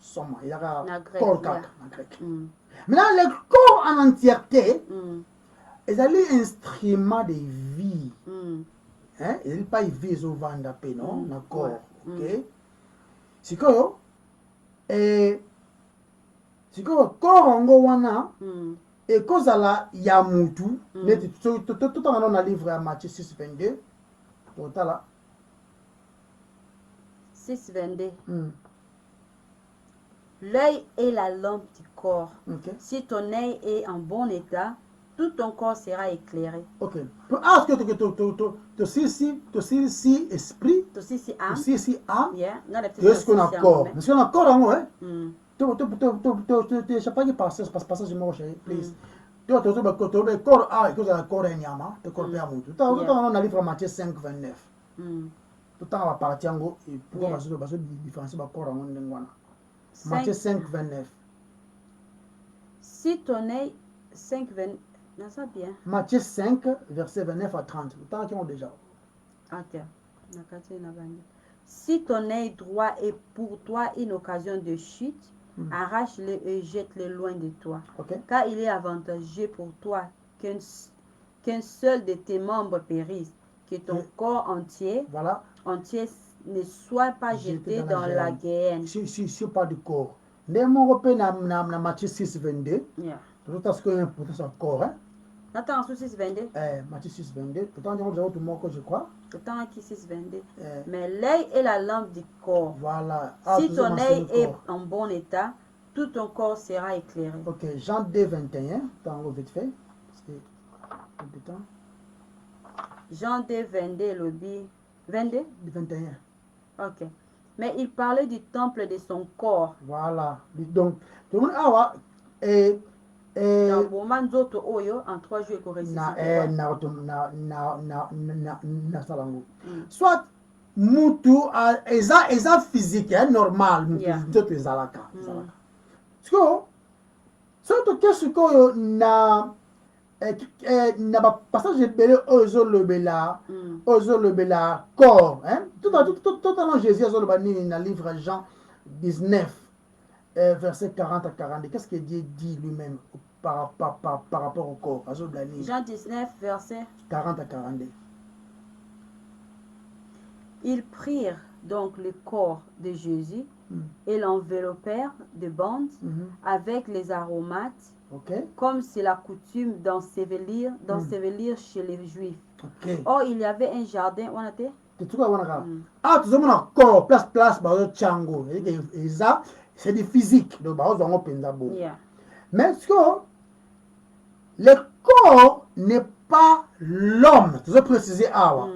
soma, il y a corps grec. Maintenant, le corps en entièreté, ils allaient instrument de vie. Ils n'allaient pas vivre au vent d'appel, non? D'accord. Ok. C'est quoi? Et c'est quoi? Corps en gowana. Et cause à la yamutu. Tout en allant à livre à Matthieu 6, 22. Total là. 6, 22. L'œil est la lampe du corps. Ok. Si ton œil est en bon état, tout ton corps sera éclairé. Ok. Ah, que si esprit, Aussi si âme. si âme, Yeah. Non, la petite qu'est-ce qu'on a association, corps? mais- Mais si on a corps en haut, hein? Mm. Je sais pas qui passe ce mon chéri, please. Tu as le corps A et que le corps est nyama, le corps est à moutou. Tout on a livre Matthieu 5, 29. Mm. Tout le temps, on va partir en haut et pourquoi Yeah. on va se différencier le corps en haut. Cinq- Matthieu 5, 29. Si ton œil 5, 20, non, ça bien. Matthieu 5, verset 29 à 30. Le temps qu'ils ont déjà. Ok. Si ton œil droit est pour toi une occasion de chute, arrache-le et jette-le loin de toi. Ok? Car il est avantageux pour toi qu'un seul de tes membres périsse, que ton Oui. corps entier Voilà. ne soit pas Jeté jeté dans la dans la géhenne. guéhenne. Si on parle du corps. Dès mon repère dans Matthieu 6, 22. Yeah. Tout à ce qu'il y a un potentiel corps. Hein? Attends, en 6, 22. Matthieu 6, 22. Pourtant, nous avons tout le monde que je crois. Attends, qui 6, 22. Euh, Mais l'œil est la lampe du corps. Voilà. Si tout ton ça mentionne œil le est corps. en bon état, tout ton corps sera éclairé. Ok, Jean 2, 21. Dans vite fait. Parce que. Peu de temps. Jean 2, 22, lobby. 22? 21. Ok. Mais il parlait du temple de son corps. Voilà. Donc, tout le monde a. Et. Dans Romains autres, Oyo, en 3 jours, il corrige. Na salango. Soit mutu eza physique hein, normal mutu Yeah. nzoto ezalaka. Siko soto ke sikoyo na na ba passage ebele oyo ezolobela corps hein. Tout Jésus azoloba nini na livre Jean 19 verset 40 à 42. Qu'est-ce que Dieu dit lui-même par rapport au corps? Jean 19, verset. 40 à 42. Ils prirent donc le corps de Jésus et l'enveloppèrent de bandes avec les aromates, Ok? comme c'est la coutume d'ensevelir chez les Juifs. Ok. Or, il y avait un jardin, on a dit? Tutuka wana ah tuzomona corps place bazo chango eza c'est du physique donc bazo zango penza bo Yeah. mais ce que le corps n'est pas l'homme tu veux préciser awa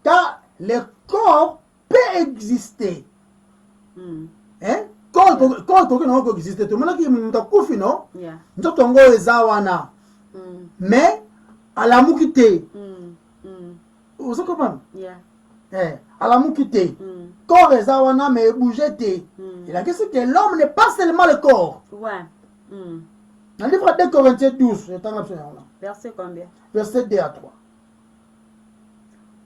car le corps peut exister hein corps peut exister tout le monde qui mutakufi non Yeah. nzoto ngo eza wana mais alamuki te vous comprenez? Yeah. Alamuki te corps eza wana mais bouger te il a dit que l'homme n'est pas seulement le corps. Ouais. Dans le livre de Corinthiens 12 Verset combien? verset 2 à 3.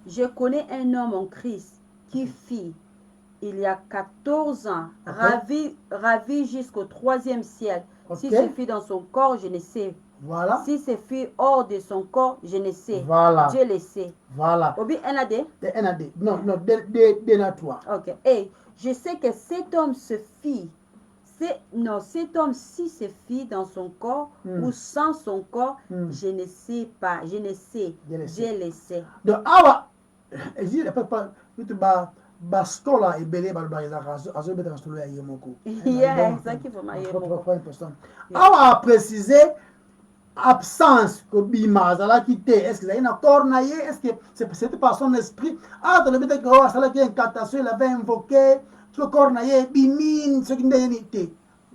Je connais un homme en Christ qui fit, il y a 14 ans, Ok. ravi jusqu'au 3e ciel. Ok. Si ce fut dans son corps, je ne sais. Voilà. Si ce fut hors de son corps, je ne sais. Voilà. Dieu le sait. Voilà. Obi NAD? NAD. Non, de à 3. Ok. Et je sais que cet homme se fit. Cet homme, si se fit dans son corps ou sans son corps, je ne sais pas. Je ne sais. Dieu le Dieu le sait. Donc, awa, je ne peux pas, baskola ebele baloba ezaka azobeta masolo ya ye moko. Yeah, exactly for my emo. Awa a précisé absence kobima azalaki te est-ce que ezali na corps na ye est-ce que c'était par son esprit ah tolobi te ko asalaki incantation il avait invoqué le corps na ye bimine soki ndeni te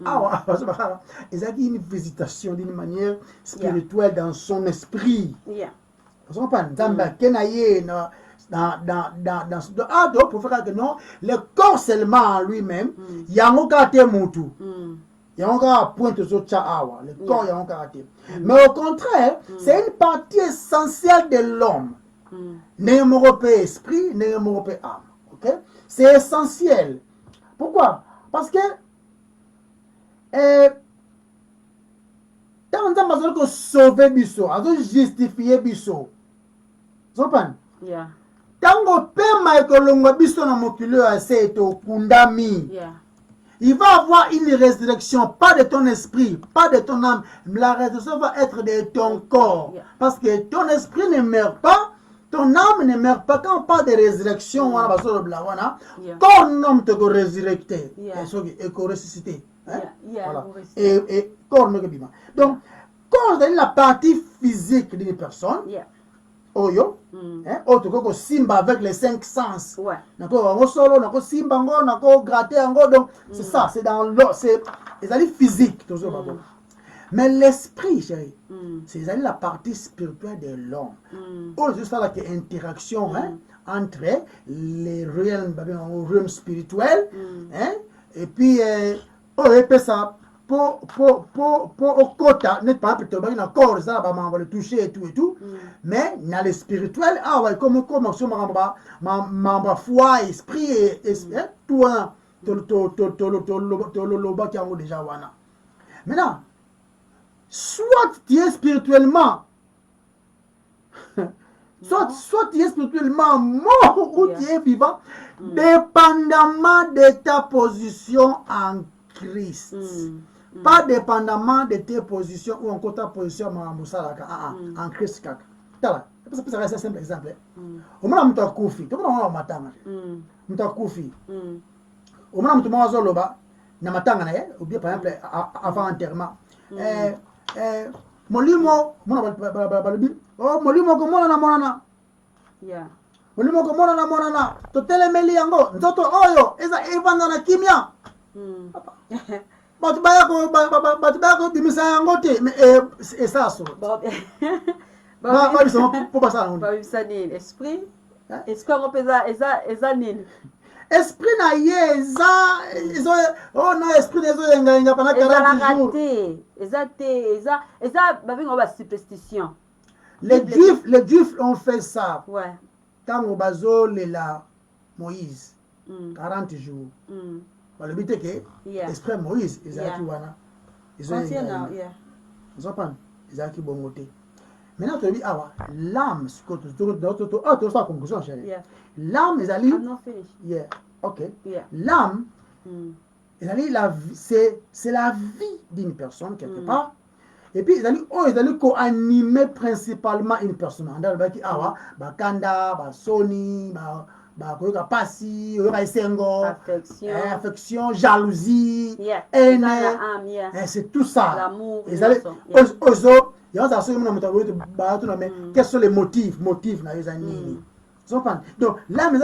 awa bazobaka ezalaki une visitation d'une manière spirituelle dans son esprit. Yeah. Vous comprenez? Nzambe ake na ye donc pour faire que non le corps seulement en lui-même yango kaka te mutu yango kaka point tozotia awa le corps yango kaka te mais au contraire c'est une partie essentielle de l'homme ndenge moko mpe esprit ndenge moko mpe âme ok c'est essentiel pourquoi parce que ntango nzambe azali kosauve biso azojustifie biso zopane Yeah. Tango pema ekolongwa biso na mokili oyo ase tokundami. Yeah. Il va avoir une résurrection, pas de ton esprit, pas de ton âme. La résurrection va être de ton corps. Yeah. Parce que ton esprit ne meurt pas, ton âme ne meurt pas. Quand on parle de résurrection, Yeah. corps non te résurrecté Yeah. et ressuscité. Yeah, Voilà. vous restez. Et corps non bima. Donc, corps c'est la partie physique d'une personne. Yeah. Oyo. Autre que simba avec les 5 sens. Ouais. Nako solo, nako simba ngo, nako gratter ngo. Donc, c'est ça, c'est dans l'eau, c'est les alliés physiques. Mais l'esprit, chérie, c'est la partie spirituelle de l'homme. C'est ça là qui est interaction entre les realms spirituels et puis ça pour au quota n'est pas plutôt bien encore ça on va le toucher et tout mais dans le spirituel comme ma foi esprit et tout le qui a déjà wana. Maintenant soit tu es spirituellement soit tu es spirituellement mort ou tu es vivant, dépendamment de ta position en Christ. Pas dépendamment de tes positions ou encore ta position en Christ. C'est un simple exemple. Au moment où tu as koufi, tu as matanga. Tu as koufi. Au moment où tu as zoloba, na matanga na ou bien par exemple avant enterrement. Molimo, molimo komona na monana. Yeah. Molimo komona na monana. To telemeli yango, nzoto oyo eza evanda na kimia. Batu baya ko bimisa yango te, mais ça so. Ba biso pour pas ça. Ba bisa nini? Esprit? Est-ce qu'on peut eza nini? Esprit na ye eza oh na esprit dezo yenga pendant 40 jours. Eza babingo ba superstition. Les juifs ont fait ça. Ouais. Quand on bazo la Moïse 40 jours. Le but est que l'esprit Moïse ils ont wana. Ils ont pas ils ont qui bongoté. Maintenant tu dis l'âme ce que tu ça conclusion chérie. L'âme ils allaient yeah. OK. Yeah. L'âme c'est la vie d'une personne quelque part. Et puis ils allaient co-animer principalement une personne. Dans le baki bakanda, basoni, koyoka pasi, koyoka esengo, affection, jalousie, haine. C'est tout ça. L'amour. Ils allaient quels sont les motifs na les années. Donc là, le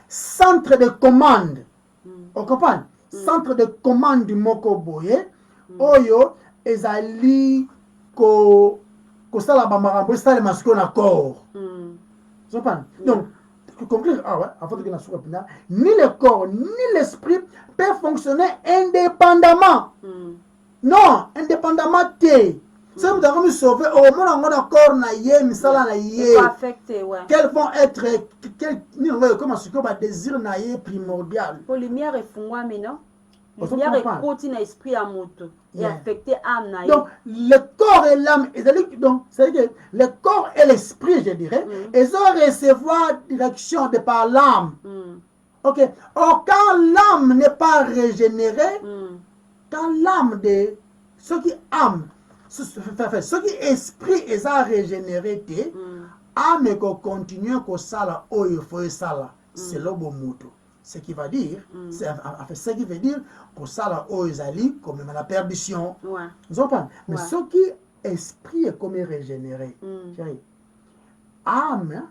centre de commande. On comprend? Centre de commande du Moko Boye. Oyo, ezali ko sala bamarambo, ça le masculin accord. On comprend? Donc, conclure, avant que la soupe, ni le corps, ni l'esprit peuvent fonctionner indépendamment. Non, indépendamment de. Si vous avez sauvé, au moins on a corps na yé, misala na yé. Quels vont être, comment est-ce que le désir na yé primordial? Pour lumière et fungwa non? Lumière et continue l'esprit à moto et affecté âme na yé. Donc le corps et l'âme, donc c'est-à-dire que le corps et l'esprit, je dirais, ils ont recevoir direction de par l'âme. Ok. Or quand l'âme n'est pas régénérée, quand l'âme de ceux qui âme ce qui esprit est à régénérer âme ko continue ko sala oyo fo sala c'est le bon moto ce qui va dire ce qui veut dire ko sala oyo zali comme la perdition vous comprenez mais ce qui esprit est comme régénéré chérie âme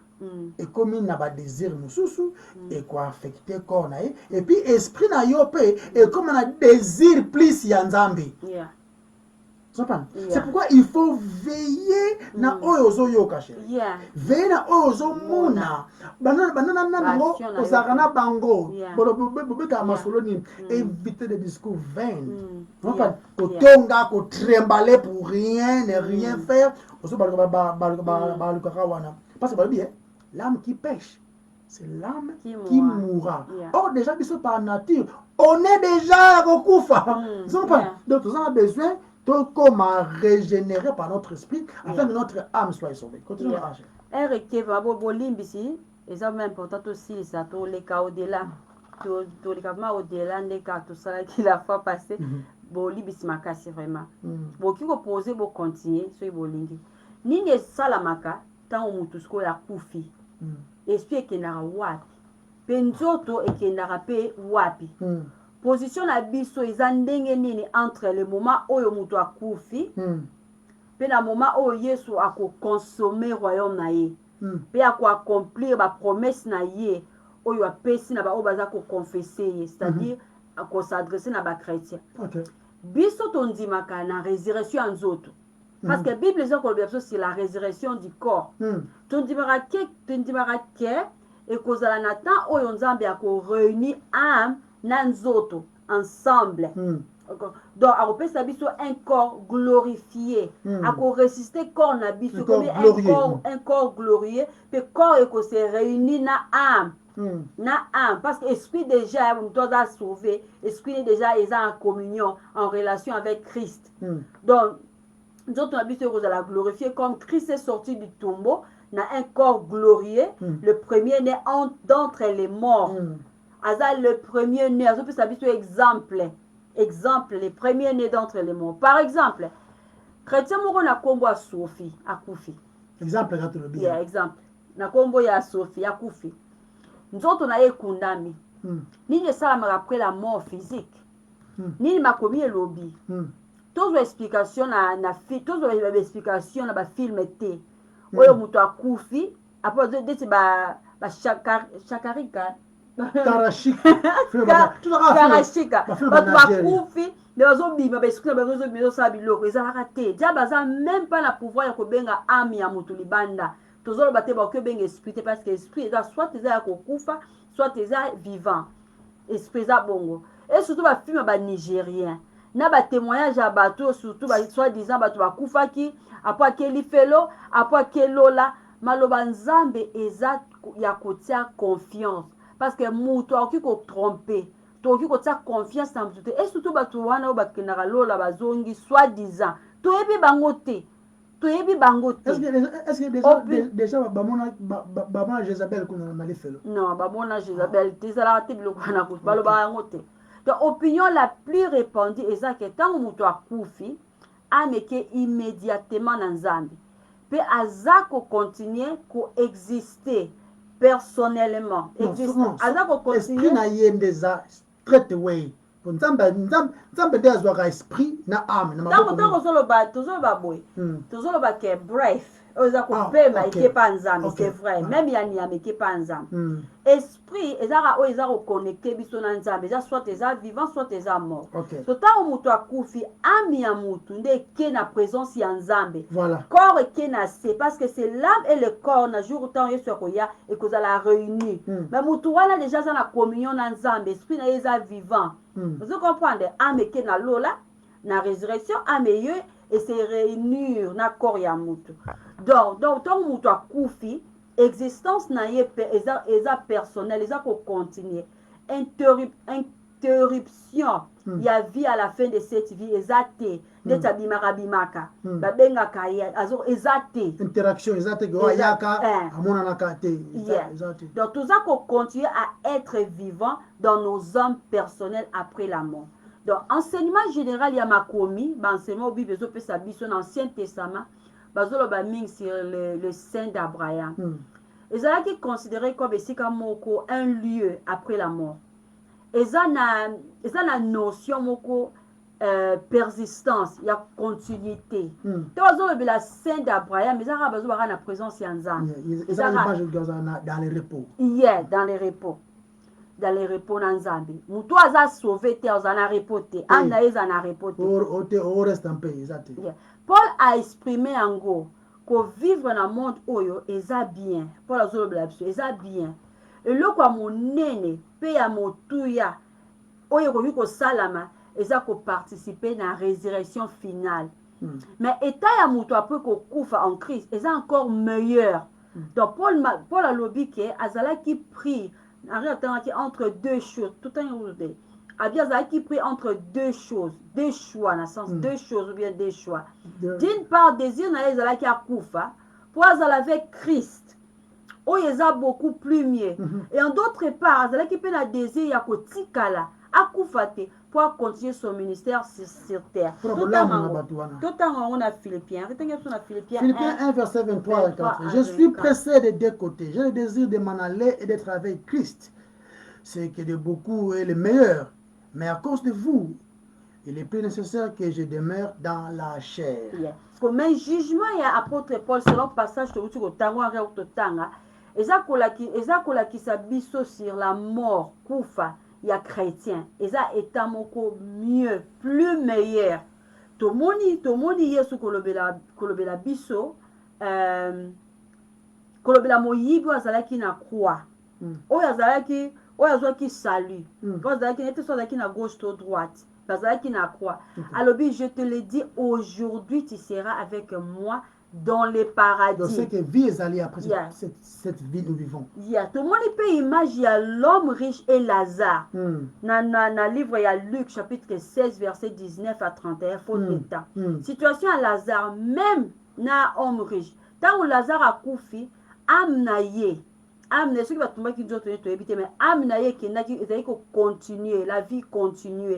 et comme na ba désir mususu et quoi affecter corps na et puis esprit na yo pe et comme na désir plus ya nzambe. C'est pourquoi il faut veiller na oyozo yoka chérie. Veiller na oyozo mona. Banana nango osakana bango. Bobeka masoloni éviter des discours vains. Kotonga ko trembaler pour rien, ne rien faire. Oso parce que bien l'âme qui pêche, c'est l'âme qui mourra. Or déjà qu'ils sont par nature, on est déjà recouvert. Donc nous avons besoin comme à régénérer par notre esprit afin que notre âme soit sauvée. Continuons à agir. Et ça c'est important aussi, ça pour les cas au-delà. Tout les cas au-delà des cas tout ça qui la fois passée. Bon libisi makasi vraiment. Bon qui vous poser vous continuer sur bolingi. Nini salamaka ntango motu sikoyo akufi esprit ekendaka wapi mpe nzoto ekendaka mpe wapi position na biso eza ndenge nini entre le moment oyo moto akufi mpe na moment oyo yesu akokonsome royaume na ye mpe akoaccomplir bapromese na ye oyo apesi na baoyo baza koconfesse ye c'est-à-dire akosadresse na bachrétien biso tondimaka na résurrection ya nzoto parce que bible eza koloba biso c'est la résurrection du corps tondimaka ke ekozala na temps oyo nzambe akoreunir âme na nzoto ensemble donc akopesa biso un corps glorifié akoresiste corps na biso komi un corps glorieux mpe corps ekose réunir na âme parce que esprit déjà moto aza sauvé esprit déjà eza en communion en relation avec Christ donc nzoto na biso ekozala glorifié comme Christ est sorti du tombeau na un corps glorieux le premier né d'entre les morts aza le premier né azopesa biso exemple les premiers nés d'entre les morts par exemple chrétien moko na kombo ya Sophie akufi exemple na kombo ya Sophie akufi nzoto na ye ekundami nini esalamaka après la mort physique nini makomi elobi tozwa explication tozwa explication na bafilme te oyo moto akufi apres deti bashakarika karashika bato bakufi me bazobima baesprit na bango ezosala biloko ezalaka te dia baza même pas na pouvoir ya kobenga ame ya moto libanda tozoloba te bakoki obenga esprit te parce que esprit eza soit eza ya kokufa soit eza vivant esprit eza bongo et surtout bafilme ya banigérien na batémoignage ya bato surtout soi-disant bato bakufaki apres akeli felo apres akelola maloba nzambe eza ya kotia confiance parce que moto akoki kotrompe tokoki kotia confiance na moto te et surtout bato wana oyo bakendaka lola bazongi soi-disant toyebi bango te est-ce que déjà bamona Jézabel kuna na lifelo non bamona Jézabel te ezalaka te biloko wana kutu balobaka yango te donc opinion la plus répandue eza ke ntango moto akufi ameke immédiatement na nzambe mpe aza kocontinue koexiste personnellement aza kocontinue na ye nde eza straight away nzambe nde azwaka esprit na ame ntango tozoloba boye tozoloba ke bref oyo eza kopema eke pa nzambe c'est vrai même ya niyama eke pa nzambe esprit ezaka oyo eza koconnecte biso na nzambe eza soit eza vivant soit eza mort so ntango moto akufi ame ya motu nde eke na présence ya nzambe corps eke na se parce que c'est l'âme et le corps na jour ntango yesu akoya ekozala réuni mais motu wana déjà aza na communion na nzambe esprit na ye eza vivant ozo comprendre ame eke na lola na résurrection ame ye et se réunir na corps ya moto donc ntango moto akufi existence na ye eza personnel eza kocontinue interruption ya vie à la fin de cette vie eza te ndeti abimaka babengaka ye eza te interaction eza te ayaka amonanaka te donc toza kocontinue à être vivant dans nos hommes personnels après la mort donc enseignement général ya makomi baenseignement bible ezopesa biso na ancien testament bazoloba mingi sur le saint d'Abraham ezalaki considéré comme esika moko un lieu après la mort eza na notion moko persistance ya continuité te bazolobela saint d'Abraham ezaka bazobaka na présence ya nzambe dans le repos dans les repos na nzambe moto aza sauvé te aza na repos te ame na ye eza na repos te Paul a exprimé yango kovivre na monde oyo eza bien Paul azolobela biso eza bien eloko ya monene mpe ya motuya oyo ekoki kosalama eza koparticipe na résurrection finale mais état ya moto apres kokufa en Christ eza encore meilleur donc Paul alobi ke azalaki pris atangaki entre deux choses tout un abi azalaki pris entre deux choix na sens deux choses ou bien deux choix d'une part désir na ye ezalaki akufa po azala avec Christ oyo eza beaucoup plus mieux et en d'autre part azalaki mpe na désir ya kotikala akufa te pour continuer son ministère sur terre. Totango on a Philippiens 1 verset 23 à 24. Je suis pressé des deux côtés. J'ai le désir de m'en aller et d'être avec Christ. C'est que de beaucoup est le meilleur. Mais à cause de vous, il est plus nécessaire que je demeure dans la chair. Comme un jugement, il y a apôtre Paul, selon passage de Tango Totanga, qui s'abisso sur la mort, Koufa, il y a chrétien, et ça est mieux, plus meilleur. Tomoni, Yesu Kolobela Bisso, Kolobela Moyibi, Azalaki na croix. Oyazalaki salut. Oyazalaki n'était soit na gauche ou droite. Bazalaki na croix. Alors, je te le dis, aujourd'hui, tu seras avec moi dans les paradis. Donc, c'est que vie est allée après cette vie nous vivons. Tout le monde peut imaginer, il y a l'homme riche et Lazare. Dans le livre, il y a Luc, chapitre 16, verset 19 à 31, faut l'état. Situation à Lazare, même na homme riche. Tant que Lazare a koufi, amnaye. Amne, ce qui va tomber qui doit te éviter, mais amnaye qui n'a qui continuer, la vie continue.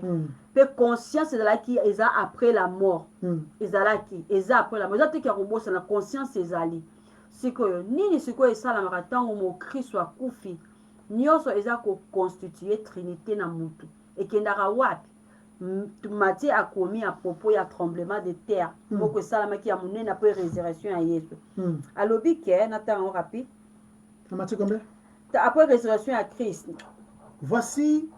Peu conscience de la qui est après la mort. Ils après la mort. Ils ont robot c'est la conscience c'est ali. C'est que ni ce que ça la marathon au mot Christ soit koufi. Ni oso ils ont constitué trinité na mutu. Et qui n'a wapi. Matthieu a commis à propos il y a tremblement de terre. Pour que ça la qui a mené n'a pas résurrection à Jésus. Alors bique n'attend rapide. Matthieu combien? Après résurrection à Christ. Voici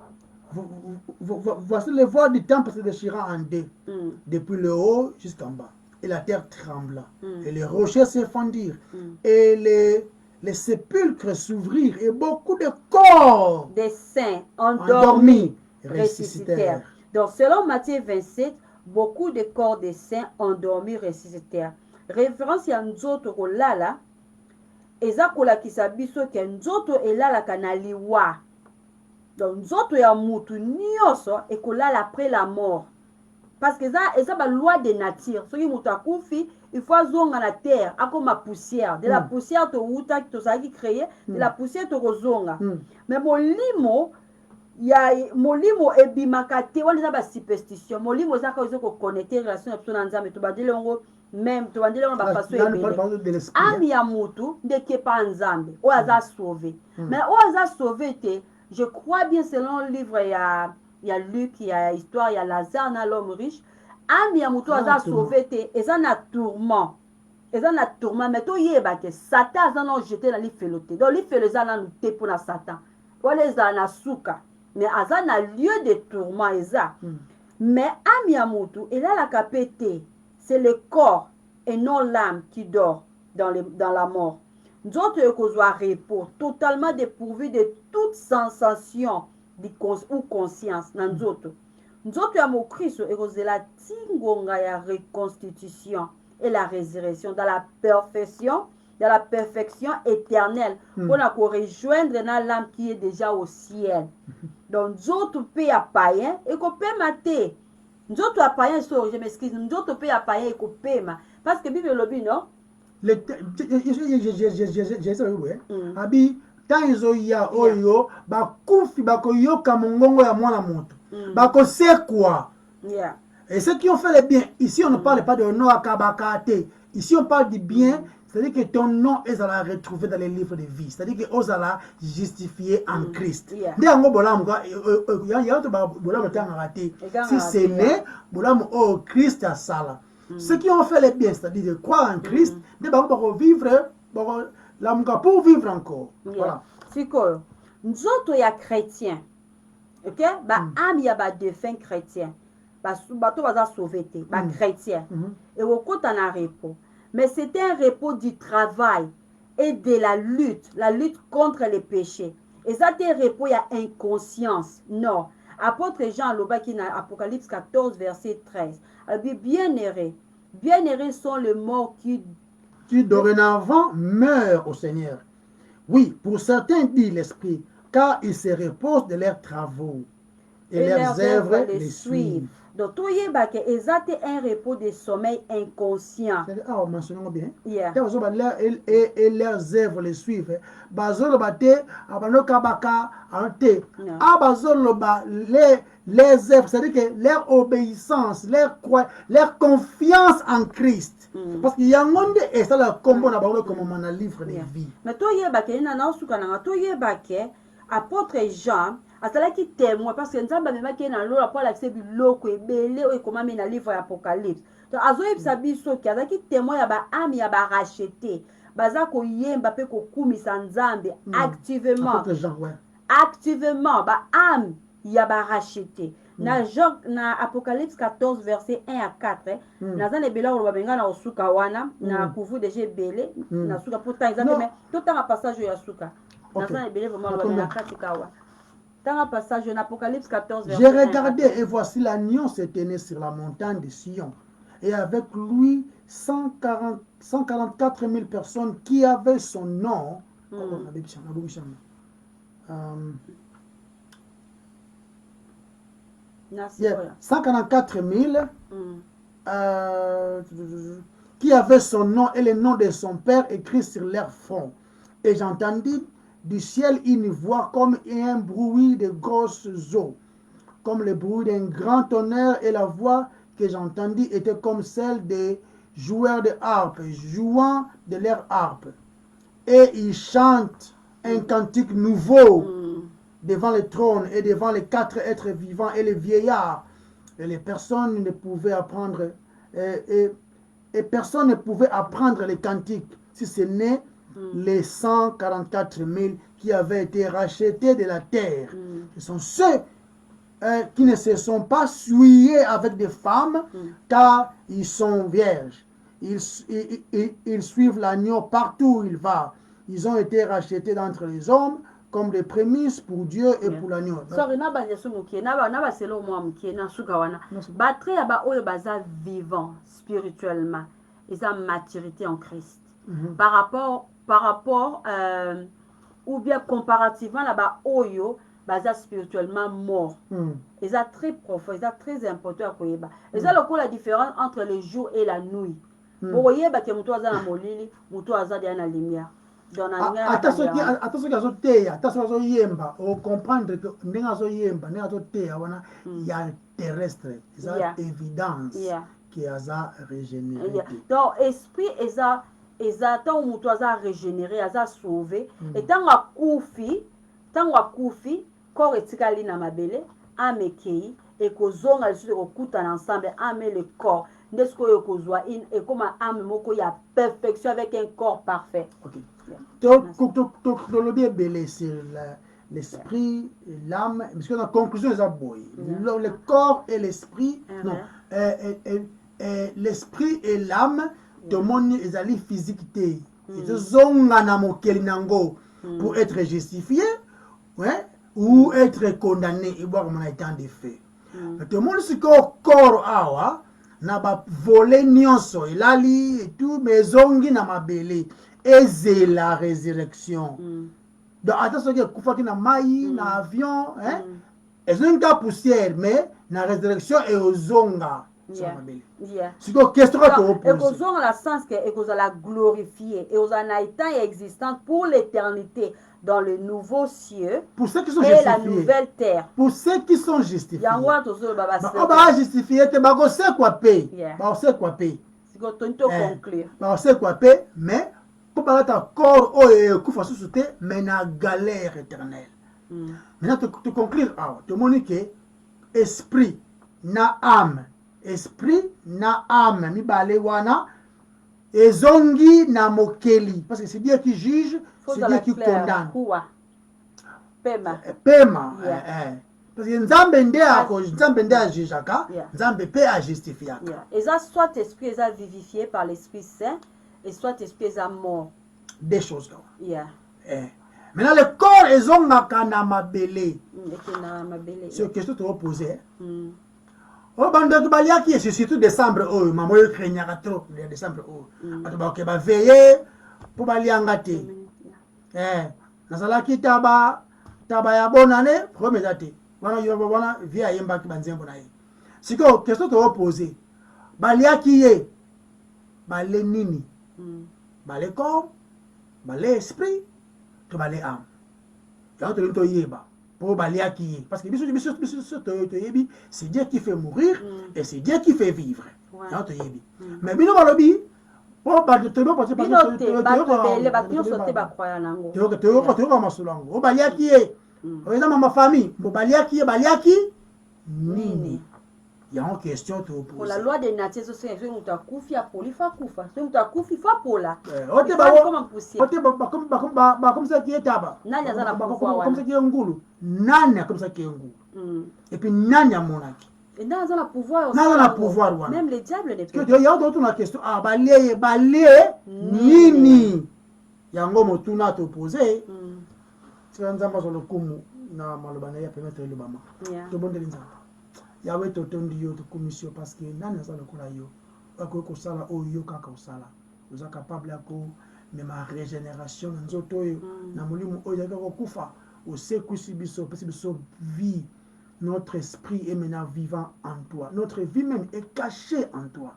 les voies du temple se déchirant en deux, depuis le haut jusqu'en bas. Et la terre trembla. Et les rochers se fendirent. Et les sépulcres s'ouvrirent. Et beaucoup de corps des saints endormis ressuscitèrent. Donc selon Matthieu 27, beaucoup de corps des saints endormis ressuscitèrent. Référence à nous autres là. Eza kola kisabiso ke nzoto elala kanaliwa. Donc nzoto ya mutu nyoso ekolala après la mort. Parce que ça ba loi de nature. Soki mutu akufi, il faut zonga na terre, akoma poussière. De la poussière to uta to saki créer, de la poussière to rozonga. Mais molimo molimo ebimakate wana ba superstition. Molimo zaka ozoko connecter relation na nzambe to badile ngo même tu vas dire on va passer ami ya mutu ndeke pa nzambe o aza sauvé mais o aza sauvé te je crois bien selon le livre il y a Luc il y a histoire il y a Lazare na l'homme riche ami ya mutu aza sauvé te eza na tourment mais to yeba ke Satan aza non jeté na li feloté donc li feloza na te pour na Satan wala eza na suka mais aza na lieu de tourment eza mais ami ya mutu ela la kapete. C'est le corps et non l'âme qui dort dans la mort. Nous autres, repos, totalement dépourvus de toute sensation ou conscience. Nous autres, à Christ, et la tingonga ya reconstitution et la résurrection dans la perfection éternelle. Pour nous rejoindre dans l'âme qui est déjà au ciel. Donc, nous autres, pays à païen et qu'on peut mater. Nous autres païens, je m'excuse, nous autres pays à païen et qu'on paie, parce que Bible lobby, non? Abi, tant ils ont ya oyo, ba kufi ba koyoka mongongo ya mwana moto. Ba ko c'est quoi? Et ceux qui ont fait le bien, ici on ne parle pas de nom à kabakate. Ici on parle du bien. C'est-à-dire que ton nom est à la retrouver dans les livres de vie. C'est-à-dire que vous allez justifier en Christ. Si c'est né, oh Christ a ça. Ceux qui ont fait le bien, c'est-à-dire de croire en Christ, pour vivre, pour vivre encore. Voilà. C'est quoi? Nous autres, il y a chrétiens. Ok? Il y a des défunts chrétiens. Bateau va sauver, chrétiens. Et au côté, on a repos. Mais c'était un repos du travail et de la lutte contre les péchés. Et ça, c'est un repos, il y a inconscience. Non. Apôtre Jean, qui dans Apocalypse 14, verset 13. Elle dit, bienheureux sont les morts qui dorénavant meurent au Seigneur. Oui, pour certains, dit l'Esprit, car ils se reposent de leurs travaux. et leurs œuvres les suivent. Donc, tout y est exact un repos de sommeil inconscient. Ah, mentionnons bien. Yeah. Et leurs œuvres les suivent. Bazolo bate, abanoka baka, ante. Ah, bazolo ba, les œuvres, c'est-à-dire que leur obéissance, leur confiance en Christ. Parce qu'il y a un monde et ça le combo na bazolo comme un livre de vie. Mais tout y est na na suka na tout y est apôtre Jean asalaki témoin parce que nzamba memaki na lola pour l'accès biloko ebele o ekomami na livre Apocalypse. Donc azoyebisa biso ki azalaki témoin ya ba âme ya ba racheté baza koyemba pe kokumisa nzambe activement. Apôtre Jean, ouais. Activement ba âme ya ba racheté. Na Jean na Apocalypse 14 verset 1 à 4 naza na bela ko babenga na osuka wana na kuvu déjà belé na suka pourtant exemple mais tout un passage ya suka. Okay. J'ai regardé et voici l'agneau se tenait sur la montagne de Sion et avec lui 144 000 personnes qui avaient son nom. 144 000 qui avaient son nom et le nom de son père écrit sur leur front. Et j'entendis du ciel une voix comme un bruit de grosses eaux, comme le bruit d'un grand tonnerre, et la voix que j'entendis était comme celle des joueurs de harpe, jouant de leur harpe. Et ils chantent un cantique nouveau devant le trône et devant les 4 êtres vivants et les vieillards. Et les personnes ne pouvaient apprendre, et personne ne pouvait apprendre les cantiques si ce n'est les 144 000 qui avaient été rachetés de la terre. Ce sont ceux qui ne se sont pas souillés avec des femmes, car ils sont vierges. Ils suivent l'agneau partout où il va. Ils ont été rachetés d'entre les hommes comme des prémices pour Dieu et pour l'agneau. Vivant spirituellement. Ils ont maturité en Christ. Par rapport ou bien comparativement là-bas, Oyo, baza spirituellement mort. Ils sont très profond, ils sont très important à koyeba. Ils ont la différence entre le jour et la nuit. Pour koyeba que muto aza na molili, muto aza dia na lumière. Attention que azoteya, attention azoyemba, on comprendre que ndenge azoyemba, ndenge azoteya wana ya terrestre, c'est évidence qui aza régénéré. Donc esprit tant mutu aza régénéré, aza sauvé, et tant akufi corps etikali na mabele, ame kei, et kozonga lisusu kokutana ensemble, ame le corps, ndesko yo kozwa et comme ame moko ya perfection avec un corps parfait. Okay. Donc le bien belé c'est l'esprit, l'âme, parce que la conclusion est aboyée. Le corps et l'esprit, non, l'esprit et l'âme, tout le monde est allé physique. Ils ont pour être justifié, ouais, ou être condamné et voir comment étant des faits. Tout le monde c'est que corps awa n'a pas volé nyonso, il a li et tout, mais zongi n'a pas belé. Et c'est la résurrection. Donc attention que kufaki na mai, na avion, hein, et c'est une poussière, mais la résurrection est aux zonga. C'est une question que vous posez. Et dans le sens que vous la glorifier et vous en étant existante pour l'éternité dans le nouveau cieux pour ceux qui sont et justifiés. La nouvelle terre. Pour ceux qui sont justifiés. On va justifier, on sait quoi payer. On sait quoi payer. On sait quoi payer, mais pour parler de corps, mais na galère éternelle. Maintenant, tu conclure, tu montres que esprit na âme. Esprit na âme mi bale wana ezongi na mokeli parce que c'est Dieu qui juge, c'est Dieu qui condamne. Pema parce que nzambe nde ajujaka, nzambe pe ajustifiaka. Et ça soit esprit est vivifié par l'Esprit Saint et soit esprit est mort. Des choses là. Maintenant le corps ezongaka na mabele. C'est question que tu vas poser. Oh bande balia qui est surtout décembre oh maman yo craignaka trop décembre oh atoba ke ba veiller pour balianga te nazala ki taba ya bonne année premier date wana vie ayembaki banzembo na ye sikoyo question toopose baliaki ye bale nini bale corps bale esprit to bale âme yango tolingi toyeba mpo baliaki ye parce que biso toyebi c'est Dieu qui fait mourir et c'est Dieu qui fait vivre yango toyebi mais bino balobi toyoka masolo yango o baliaki ye oeza mama famille mbo baliaki ye baliaki nini yango question pour la loi des nations c'est que mutu akufi apoli fa kufa so mutu akufi fa pola ote bakomisaki ye taba bakomisaki ye ngulu nani akomisaki ye ngulu et puis nani amonaki naza na pouvoir wana même le diable ne peut yango totuna question balie nini yango motuna topose tika nzambe azwa lokumu na maloba na ye apermettre elobama tobondeli nzambe yawe totondi yo tokumisi yo parce que nani aza lokola yo okoki kosala oyo yo kaka osala oza capable ya komema régénération na nzoto oyo na molimo oyo ezalaki kokufa osekwisi biso opesi biso vie. Notre esprit est maintenant vivant en toi. Notre vie même est cachée en toi.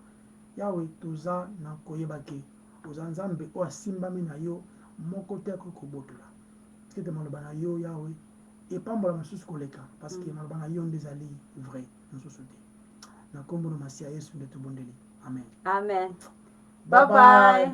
Yahweh, toza na koyebake. Toza nzambe o asimbami na yo moko te ko botola. Parce que te maloba na yo Yahweh et pambola masusu koleka parce que maloba na yo ndezali vrai masusu te. Na kombo na Masia Yesu nde tobondeli. Amen. Amen. Bye bye.